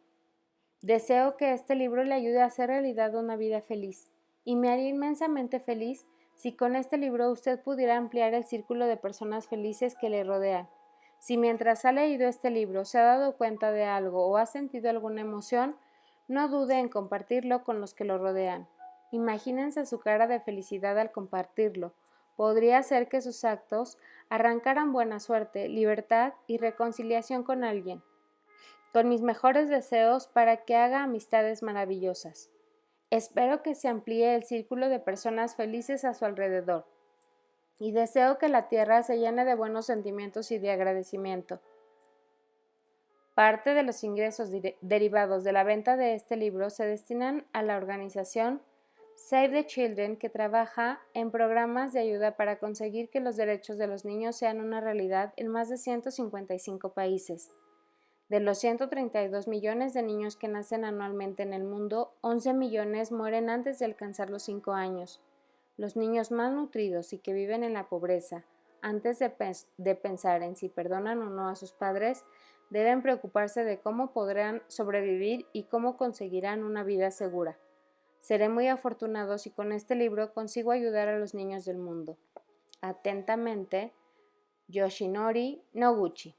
Deseo que este libro le ayude a hacer realidad una vida feliz, y me haría inmensamente feliz si con este libro usted pudiera ampliar el círculo de personas felices que le rodean. Si mientras ha leído este libro se ha dado cuenta de algo o ha sentido alguna emoción, no dude en compartirlo con los que lo rodean. Imagínense su cara de felicidad al compartirlo. Podría ser que sus actos arrancaran buena suerte, libertad y reconciliación con alguien. Con mis mejores deseos para que haga amistades maravillosas. Espero que se amplíe el círculo de personas felices a su alrededor. Y deseo que la tierra se llene de buenos sentimientos y de agradecimiento. Parte de los ingresos derivados de la venta de este libro se destinan a la organización Save the Children, que trabaja en programas de ayuda para conseguir que los derechos de los niños sean una realidad en más de 155 países. De los 132 millones de niños que nacen anualmente en el mundo, 11 millones mueren antes de alcanzar los 5 años. Los niños más nutridos y que viven en la pobreza, antes de pensar en si perdonan o no a sus padres, deben preocuparse de cómo podrán sobrevivir y cómo conseguirán una vida segura. Seré muy afortunado si con este libro consigo ayudar a los niños del mundo. Atentamente, Yoshinori Noguchi.